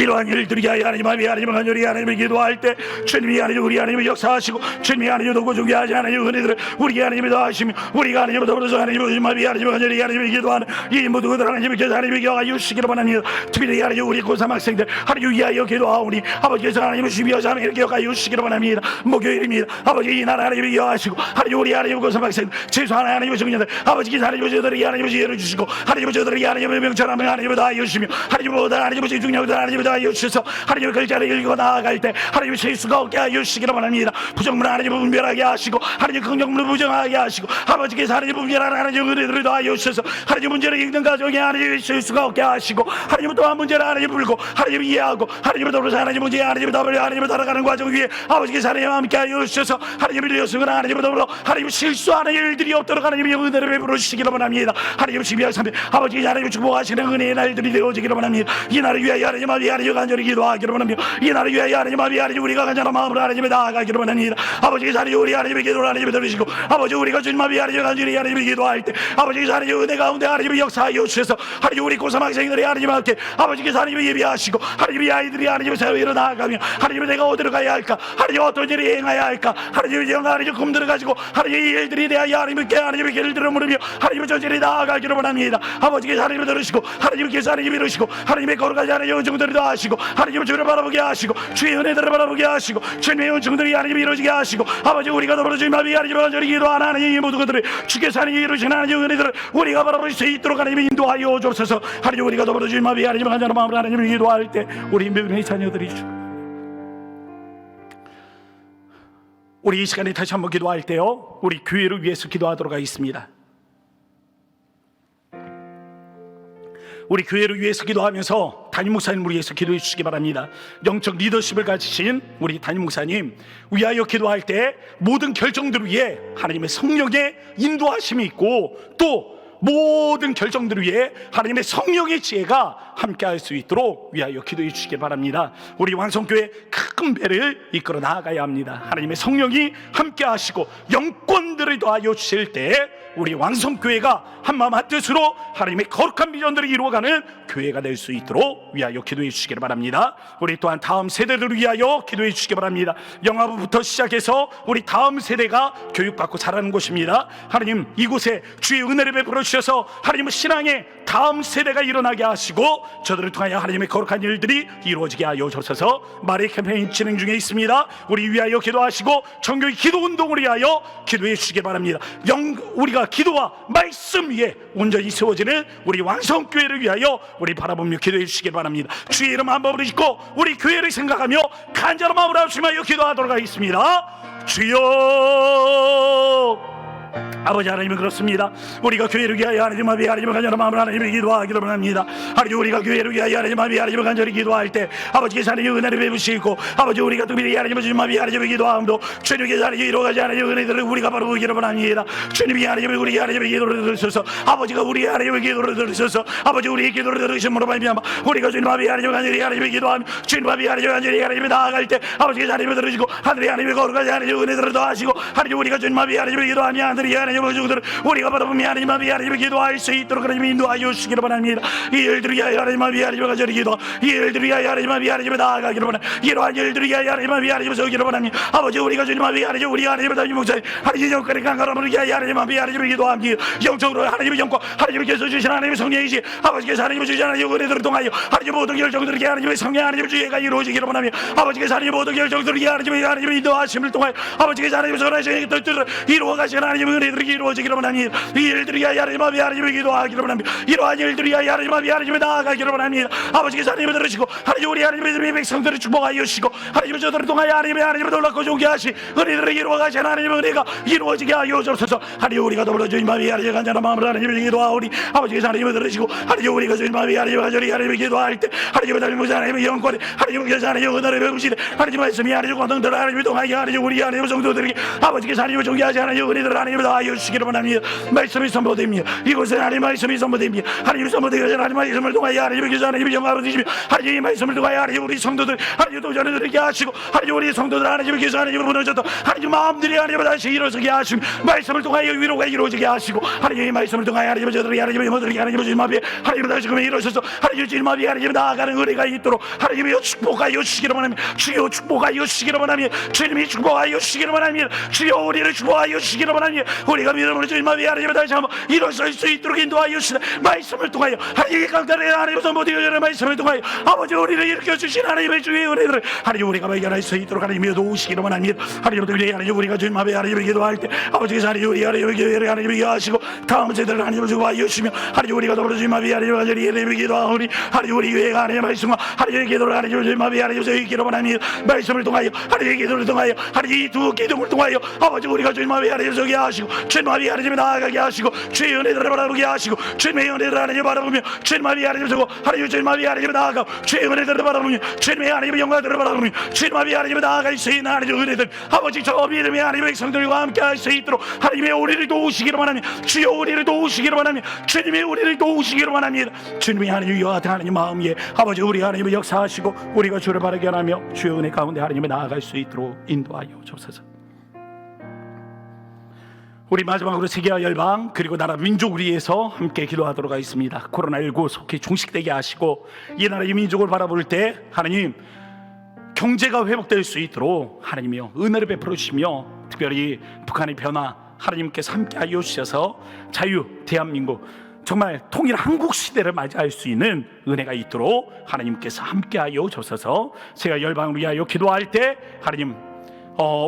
이러한 일들이 하나님 앞에 하나님을 간절히 하나님을 기도할 때 주님이 하나님 우리 하나님을 역사하시고 주님이 하나님 도구 중에 하지 하나님의 은혜들을 우리 하나님이 더하시며 우리가 하나님을 더불어서 하나님을 주님 앞에 하나님을 간절히 하나님을 기도하는 이 모든 것들 하나님께서 하나님을 기도하여 주시기를 원합니다. 특별히 하나님 우리 고3 학생들 하나님 위하여 기도하오니 아버지께서 하나님을 주비하사 하나님을 기억하여 주시기를 원합니다. 목요일입니다. 아버지 이 나라 하나님을 기억하시고 하나님 우리 하나님 고3 학생들 최소한 하나님의 청년들 아버지께서 하나님의 저들이 하나님의 지혜를 주시고 하나님의 저들이 하나님의 명철함을 하나님을 다하여 주시며 하나님보다 하나님의 집중력을 하나님 하나님을 하여 주셔서 하나님의 글자를 읽고 나아갈 때 하나님의 실수가 없게 하여 주시기를 원합니다. 부정문을 하나님을 분별하게 하시고 하나님 긍정문을 부정하게 하시고 아버지께서 하나님 분별하는 하나님의 은혜들을 더하여 주셔서 하나님 문제를 읽는 가정에 하나님의 실수가 없게 하시고 하나님은 또한 문제를 하나님 풀고 하나님을 이해하고 하나님을 더불어서 하나님 문제에 하나님을 답을 하나님을 따라가는 과정 위에 아버지께서 하나님과 함께 하여 주셔서 하나님을 이어서거나 하나님을 더불어 하나님 실수하는 일들이 없도록 하나님의 은혜를 베풀어 주시기를 원합니다. 하나님 12월 3일 아버지 하나님 축복하시는 은혜의 날들이 되어지기를 원합니다. 이 날을 위하여 하나님 아버지 하나님 간절히 기도하기를 원합니다. 이 날을 위하여 하나님 아버지 하나님 우리가 간절한 마음으로 하나님에 나아가기를 원합니다. 아버지 하나님 우리 하나님의 기도를 하나님에 들으시고 아버지 우리가 주님 아버지 하나님 간절히 하나님의 기도할 때 아버지 하나님 은혜 가운데 하나님의 역사하여 주셔서 하나님 우리 고삼학생들이 하나님 함께 아버지께서 하나님을 예비하시고 하나님의 아이들이 하나님의 사회로 나아가며 하나님을 내가 어디로 가야 할까 하나님 어떤 일을 행해야 할까 하나님의 영광 하나님의 꿈들을 가지고 하나님의 이 일들이 대하여 하나님께 하나님의 길을 들어 물으며 하나님의 전진이 나아가기를 원합니다. 아버지께서 하나님을 들으시고 하나님께서 하나님을 이루시고 하나님의 거룩하지 않은 영정들을 더하시고 하나님의 주를 바라보게 하시고 주의 은혜들을 바라보게 하시고 주님의 은총들이 하나님을 이루어지게 하시고 아버지 우리가 더불어 주님 앞에 하나님을 간절히 기도하는 하나님의 모든 것들을 주께서 하나님이 이루시는 하나님의 은혜들을 우리가 바라볼 수 있도록 하나님이 인도하여 주옵소서. 하나님 우리가 더불어 주님 앞에 하나님을 간절한 마음으로 하나님을 기도할 때 우리 은혜의 자녀들이 우리 이 시간에 다시 한번 기도할 때요 우리 교회를 위해서 기도하도록 하겠습니다. 우리 교회를 위해서 기도하면서 담임 목사님을 위해서 기도해 주시기 바랍니다. 영적 리더십을 가지신 우리 담임 목사님 위하여 기도할 때 모든 결정들 위에 하나님의 성령의 인도하심이 있고 또 모든 결정들 위해 하나님의 성령의 지혜가 함께할 수 있도록 위하여 기도해 주시기 바랍니다. 우리 왕성교회 큰 배를 이끌어 나아가야 합니다. 하나님의 성령이 함께하시고 영권들을 더하여 주실 때 우리 왕성교회가 한마음 한뜻으로 하나님의 거룩한 비전들을 이루어가는 교회가 될 수 있도록 위하여 기도해 주시기 바랍니다. 우리 또한 다음 세대들을 위하여 기도해 주시기 바랍니다. 영아부부터 시작해서 우리 다음 세대가 교육받고 자라는 곳입니다. 하나님 이곳에 주의 은혜를 베풀어 주셔서 하나님의 신앙의 다음 세대가 일어나게 하시고 저들을 통하여 하나님의 거룩한 일들이 이루어지게 하여 주셔서 말의 캠페인 진행 중에 있습니다. 우리 위하여 기도하시고 정교의 기도운동을 위하여 기도해 주시기 바랍니다. 우리가 기도와 말씀 위에 온전히 세워지는 우리 왕성교회를 위하여 우리 바라보며 기도해 주시기 바랍니다. 주의 이름 한 번을 짓고 우리 교회를 생각하며 간절한 마음으로 합심하여 기도하도록 하겠습니다. 주여 아버지 하나님은 그렇습니다. 우리가 교회를 위하여 하나님 앞에 하나님을 간절한 마음으로 하나님을 기도하기를 원합니다. 하나님 우리가 교회를 위하여 하나님 앞에 하나님을 간절히 기도할 때 아버지께서 하나님의 은혜를 베푸시고 아버지 우리가 또 미리 하나님을 주님 앞에 하나님을 기도함도 주님께서 하나님이 이루어가지 하나님의 은혜들을 우리가 바로 보기를 원합니다. 주님이 하나님을 우리 하나님의 기도를 들으셔서 아버지가 우리 하나님의 기도를 들으셔서 아버지 우리의 기도를 들으심으로 말미암아 우리가 주님 앞에 하나님을 간절히 하나님을 기도하며 주님 앞에 하나님을 간절히 하나님을 나아갈 때 아버지께서 하나님을 들으시고 하늘의 하나님의 거룩하지 하나님의 은혜들을 더하시고 하나님 우리가 주님 앞에 하나님을 기도하며 하늘의 하나님의 모종들을 우리가 바라보며 하나님 앞에 하나님을 기도할 수 있도록 하나님 인도하여 주시기를 바랍니다. 이 일들을 위하여 하나님 앞에 하나님을 간절히 기도 이 일들을 위하여 하나님 앞에 하나님을 나아가기를 원합니다. 이러한 일들을 위하여 하나님 앞에 하나님을 서기를 원합니다. 아버지 우리가 주님 앞에 하나님 우리 하나님을 담임 목사님 하나님의 영광의 강건함을 위하여 하나님 앞에 하나님을 기도합니다. 영적으로 하나님의 영광 하나님께서 주신 하나님의 성령이시 아버지께서 하나님을 주신 하나님의 은혜들을 통하여 하나님의 모든 결정들을 하나님의 성령 하나님의 주의가 이루어지기를 원합니다. 아버지께서 하나님의 모든 결정들을 하나님의 인도하심을 통하여 아버지께서 하나님의 선하신 뜻들을 이루어가시는 하나님의 은혜들이 이루어지기를 원합니다. 이 일들이 하나님 앞에 하나님을 기도하기를 원합니다. 이러한 일들이 하나님 앞에 하나님을 나아가기를 원합니다. 아버지께서 하나님을 들으시고 하나님 우리 하나님의 백성들을 축복하여 주시고 하나님의 저들을 통하여 하나님을 놀랍고 좋게 하시 은혜들을 이루어가시는 하나님의 은혜가 이루어지게 하여 주옵소서. 하나님 우리가 더불어 주님 앞에 하나님의 간절한 마음으로 하나님을 기도하오니 아버지께서 하나님을 들으시고 하나님 우리가 주님 앞에 하나님을 간절히 하나님을 기도할 때 하나님의 담임 목사 하나님의 영권에 하나님께서 하나님의 은혜를 베푸시되 하나님 말씀이 하나님 권능들을 하나님을 통하여 하나님 우리 하나님의 성도들에게 아버지께서 하나님을 존귀하시 하나님의 은혜들을 하나님을 다하여 주시기를 원합니다. 말씀이 선포됩니다. 이곳에 하나님 말씀이 선포됩니다. 하나님 선포되어 하나님 말씀을 통하여 하나님께서 하나님의 영광을 주시며 하나님의 말씀을 통하여 하나님 우리 성도들 하나님 도전들에게 하시고 하나님 우리 성도들 하나님께서 하나님을 무너졌던 하나님 마음들이 하나님을 다시 일어서게 하시며 말씀을 통하여 위로가 이루어지게 하시고 하나님의 말씀을 통하여 하나님의 저들에게 하나님의 모들에게 하나님의 주님 앞에 하나님을 다시 금에 일어서서 하나님의 주님 앞에 하나님을 나아가는 은혜가 있도록 하나님의 축복하여 주시기를 원합니다. 주여 축복하여 주시기를 원합니다. 주님이 축복하여 주시기를 원합니다. 주여 우리를 축복하여 주시기를 원합니다. 우리가 믿음으로 주님 앞에 하나님 다시 한번 일어설 수 있도록 인도하여 주시다. 말씀을 통하여 하나님의 강단에 하나님께서 모든 여전한 말씀을 통하여 아버지 우리를 일으켜 주신 하나님의 주의 은혜를 하나님 우리가 발견할 수 있도록 하나님이 도우시기로만 합니다. 하나님을 위해 하나님 우리가 주님 앞에 하나님을 기도할 때 아버지께서 하나님 우리 하나님의 교회를 하나님을 기도하시고 다음 세대를 하나님을 주고하여 주시며 하나님 우리가 더불어 주님 앞에 하나님을 간절히 하나님을 기도하오니 하나님 우리 교회가 하나님의 말씀과 하나님의 기도를 하나님을 주님 앞에 하나님을 기도만 합니다. 말씀을 통하여 하나님의 기도를 통하여 하나님 이 두 기도를 통하여 아버지 우리가 주님 앞에 하나님을 서게 하시고 주님 앞에 하나님을 나아가게 하시고 주의 은혜들을 바라보게 하시고 주님의 은혜들을 하나님 바라보며 주님 앞에 하나님을 서고 하나님 주님 앞에 하나님을 나아가고 주의 은혜들을 바라보며 주님의 하나님의 영광들을 바라보며 주님 앞에 하나님을 나아갈 수 있는 하나님의 은혜들 아버지 저 믿음의 하나님의 백성들과 함께 할 수 있도록 하나님의 우리를 도우시기로만 하며 주여 우리를 도우시기로만 하며 주님의 우리를 도우시기로만 합니다. 주님의 하나님 이와 같은 하나님 마음 위에 아버지 우리 하나님을 역사하시고 우리가 주를 바라게 하며 주의 은혜 가운데 하나님을 나아갈 수 있도록 인도하여 주옵소서. 우리 마지막으로 세계와 열방 그리고 나라 민족을 위해서 함께 기도하도록 하겠습니다. 코로나19 속히 종식되게 하시고 이 나라의 민족을 바라볼 때 하나님 경제가 회복될 수 있도록 하나님이여 은혜를 베풀어 주시며 특별히 북한의 변화 하나님께서 함께하여 주셔서 자유 대한민국 정말 통일 한국 시대를 맞이할 수 있는 은혜가 있도록 하나님께서 함께하여 주셔서 제가 열방을 위하여 기도할 때 하나님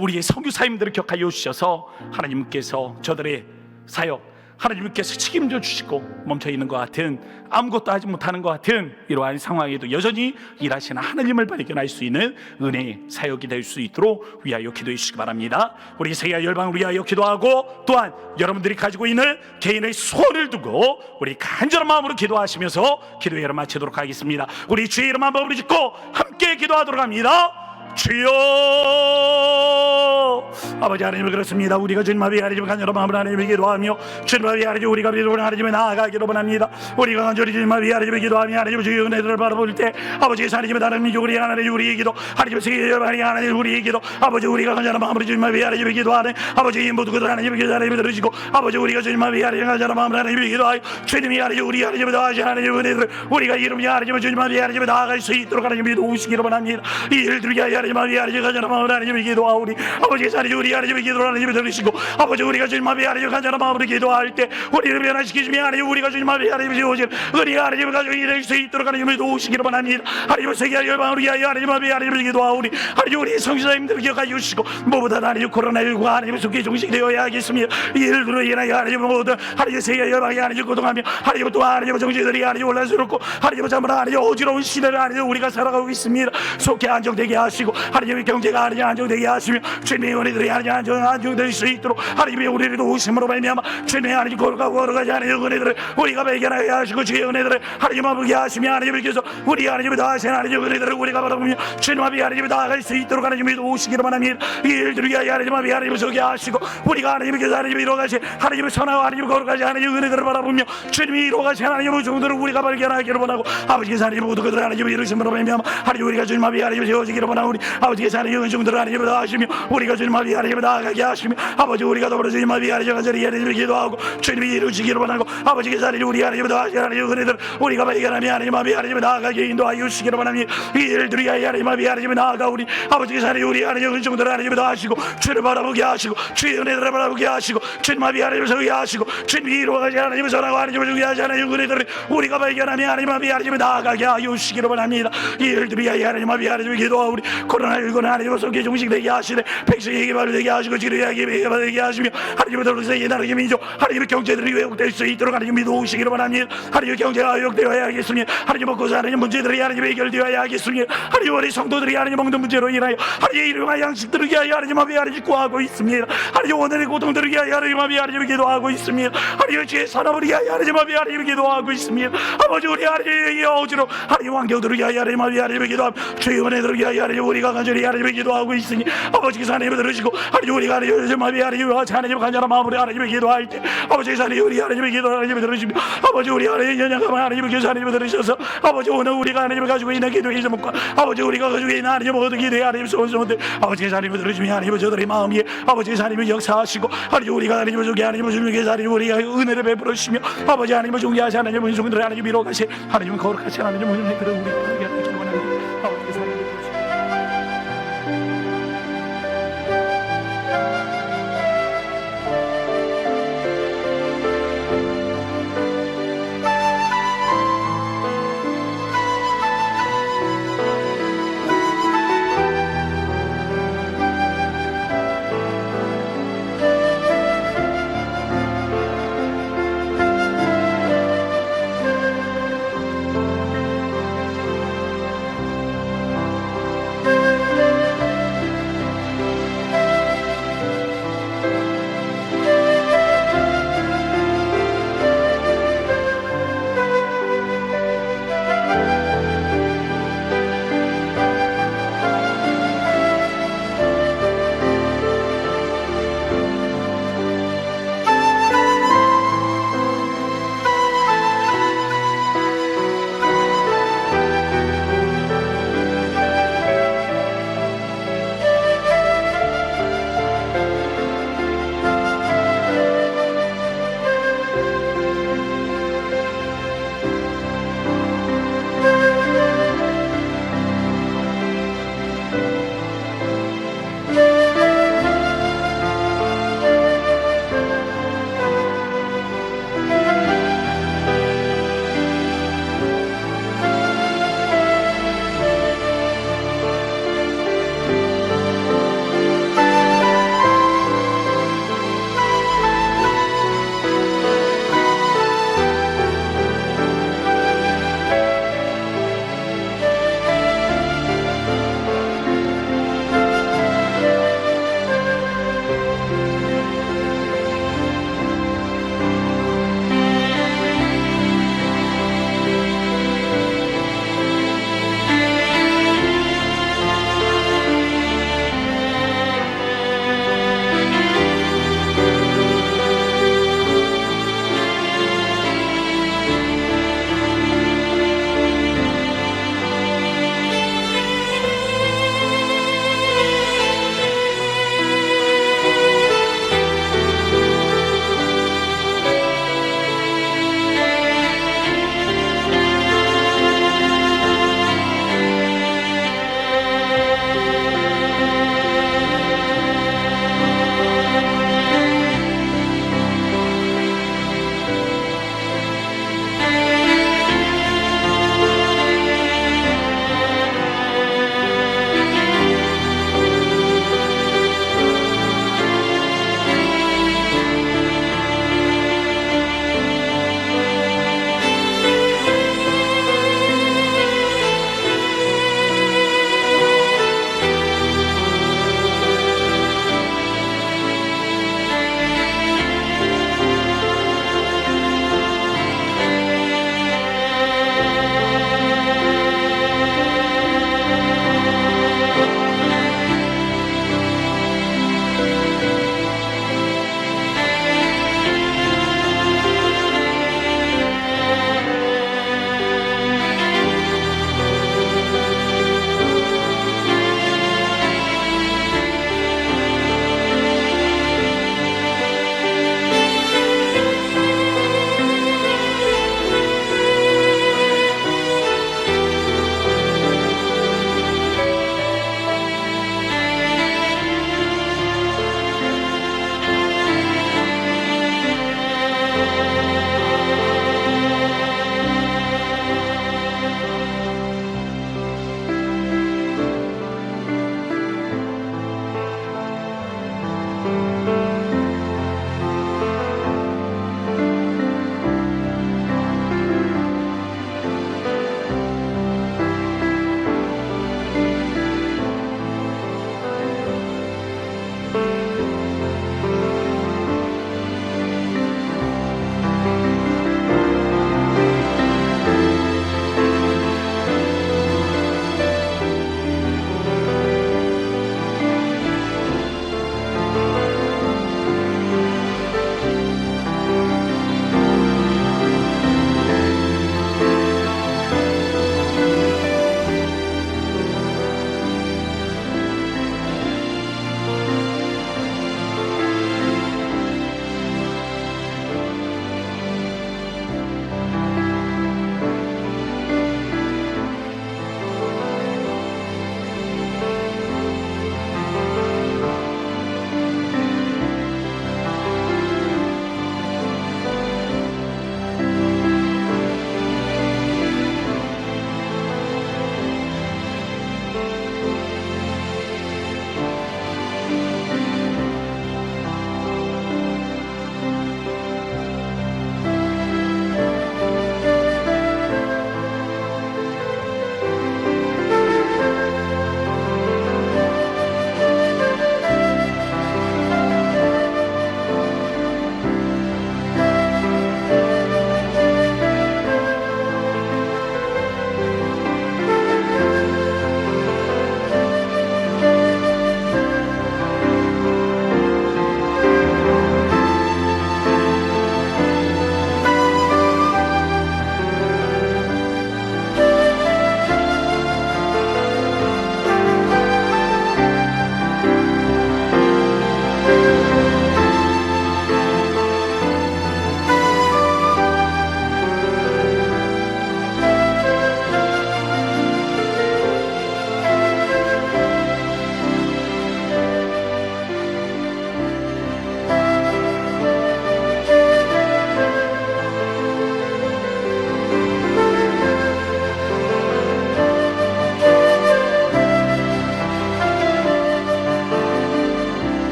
우리의 선교사님들을 격하여 주셔서 하나님께서 저들의 사역 하나님께서 책임져 주시고 멈춰있는 것 같은 아무것도 하지 못하는 것 같은 이러한 상황에도 여전히 일하시는 하나님을 발견할 수 있는 은혜의 사역이 될 수 있도록 위하여 기도해 주시기 바랍니다. 우리 세계 열방을 위하여 기도하고 또한 여러분들이 가지고 있는 개인의 소원을 두고 우리 간절한 마음으로 기도하시면서 기도회를 마치도록 하겠습니다. 우리 주의 이름 한번 부르짖고 함께 기도하도록 합니다. 주여 아버지 하나님을 그렇습니다. 우리가 주님 앞에 하나님을 간절한 마음으로 하나님을 기도하며 주님 앞에 하나님 우리가 믿음으로 하나님을 나아가기로 원합니다. 우리가 간절히 주님 앞에 하나님을 기도하며 하나님의 주의 은혜들을 바라볼 때 아버지 하나님의 다른 민족을 위한 하나님 우리의 기도 하나님의 세계 열방을 위한 하나님 우리의 기도 아버지 우리가 간절한 마음으로 주님 앞에 하나님을 기도하는 아버지 이 모두 그들 하나님의 기도 하나님을 들으시고 아버지 우리가 주님 앞에 하나님을 간절한 마음으로 하나님을 기도하여 주님이 하나님 우리 하나님을 다하신 하나님의 은혜들을 우리가 이름이 하나님을 주님 앞에 하나님을 나아갈 수 있도록 하나님이 도우시기로 원합니다. 이 일들을 위하여 하나님 앞에 하나님을 간절한 마음으로 하나님을 기도하오니 아버지 하나님 우리 하나님의 기도를 하나님을 들으시고 아버지 우리가 주님 앞에 하나님을 간절한 마음으로 기도할 때 우리를 변화시키시며 하나님 우리가 주님 앞에 하나님을 지어오신 은혜 하나님을 가지고 일할 수 있도록 하나님을 도우시기로 원합니다. 하나님의 세계 열방을 위하여 하나님 앞에 하나님을 기도하오니 하나님 우리 성교사님들을 기억하여 주시고 무엇보다 하나님 코로나19가 하나님의 속에 종식되어야 하겠습니다. 이 일들로 인하여 하나님 모든 하나님의 세계 열방이 하나님 고통하며 하나님 또 하나님의 정신들이 하나님 혼란스럽고 하나님 참으로 하나님 어지러운 시대를 하나님 우리가 살아가고 있습니다. 속히 안정되게 하시고 하나님의 경제가 하나님 안정되게 하시며 주님의 은혜들이 하나님 안정될 수 있도록 하나님의 우리를 도우심으로 말미암아 주님의 하나님 걸어가지 하나님의 은혜들을 우리가 발견하게 하시고 주의 은혜들을 하나님 앞에 하시며 하나님께서 우리 하나님을 다하신 하나님의 은혜들을 우리가 바라보며 주님 앞에 하나님을 다할 수 있도록 하나님이 도우시기로만 합니다. 이 일들을 위하여 하나님 앞에 하나님을 서게 하시고 우리가 하나님께서 하나님을 이루어가신 하나님의 선하고 하나님을 걸어가지 하나님의 은혜들을 바라보며 주님이 이루어가신 하나님의 종들을 우리가 발견하기를 원하고 아버지께서 하나님 모두 그들 하나님을 이루심으로 말미암아 하나님 우리가 주님 앞에 하나님을 세워지기를 원하오니 아버지께서 하나님의 종들을 하나님을 다하시며 우리가 주님 앞에 하나님을 나아가게 하시며 아버지 우리가 더불어 주님 앞에 하나님을 간절히 하나님을 기도하고 주님이 이루시기를 원하고 아버지께서 하나님 우리 하나님을 다하신 하나님의 은혜들을 우리가 발견하며 하나님 앞에 하나님을 나아가게 인도하여 주시기를 원합니다. 이 일들을 위하여 하나님 앞에 하나님을 나아가오니 아버지께서 하나님 우리 하나님의 은총들을 하나님을 다하시고 주를 바라보게 하시고 주의 은혜들을 바라보게 하시고 주님 앞에 하나님을 서게 하시고 주님이 이루어가지 하나님을 전하고 하나님을 주게 하시 하나님의 은혜들을 우리가 발견하며 하나님 앞에 하나님을 나아가게 하여 주시기를 원합니다. 이 일들을 위하여 하나님 앞에 하나님을 기도하오니 코로나19는 하나님의 속에 종식되게 하시되 백성에게 발되게 하시고 지뢰에게 발되게 하시며 하나님의 더불어서 이 나라의 민족 하나님의 경제들이 회복될 수 있도록 하나님이 도우시기를 원합니다. 하나님의 경제가 회복되어야 하겠으니 하나님 먹고 사는 문제들이 하나님 해결되어야 하겠으니 하나님 우리 성도들이 하나님 먹는 문제로 인하여 하나님의 일용할 양식들을 위하여 하나님 앞에 하나님 구하고 있습니다. 하나님 오늘의 고통들을 위하여 하나님 앞에 하나님 기도하고 있습니다. 하나님 주의 산업을 위하여 하나님 앞에 하나님 기도하고 있습니다. 아버지 우리 하나님의 어지러 하나님 환경들을 위하여 하나님 앞에 하나님 기도하며 주의 은혜들을 위하여 하나님 우리가 간절히 하나님 기도하고 있으니 아버지께서 하나님을 들으시고 하나님 우리가 하나님 앞에 하나님 간절한 마음으로 하나님을 기도할 때 아버지께서 하나님 우리 하나님의 기도를 하나님을 들으시며 아버지 우리 하나님 연약함을 하나님께서 하나님을 들으셔서 아버지 오늘 우리가 하나님을 가지고 있는 기도의 제목과 아버지 우리가 가지고 있는 하나님 모든 기도의 하나님 소원들 아버지께서 하나님을 들으시며 하나님을 저들의 마음 위에 아버지께서 하나님을 역사하시고 하나님 우리가 하나님을 주게 하나님을 주님께서 하나님 우리가 은혜를 베풀어 주시며 아버지 하나님을 존귀하시 하나님의 은총들을 하나님 이루어가시 하나님은 거룩하시 하나님의 은혜들을 우리가 발견하게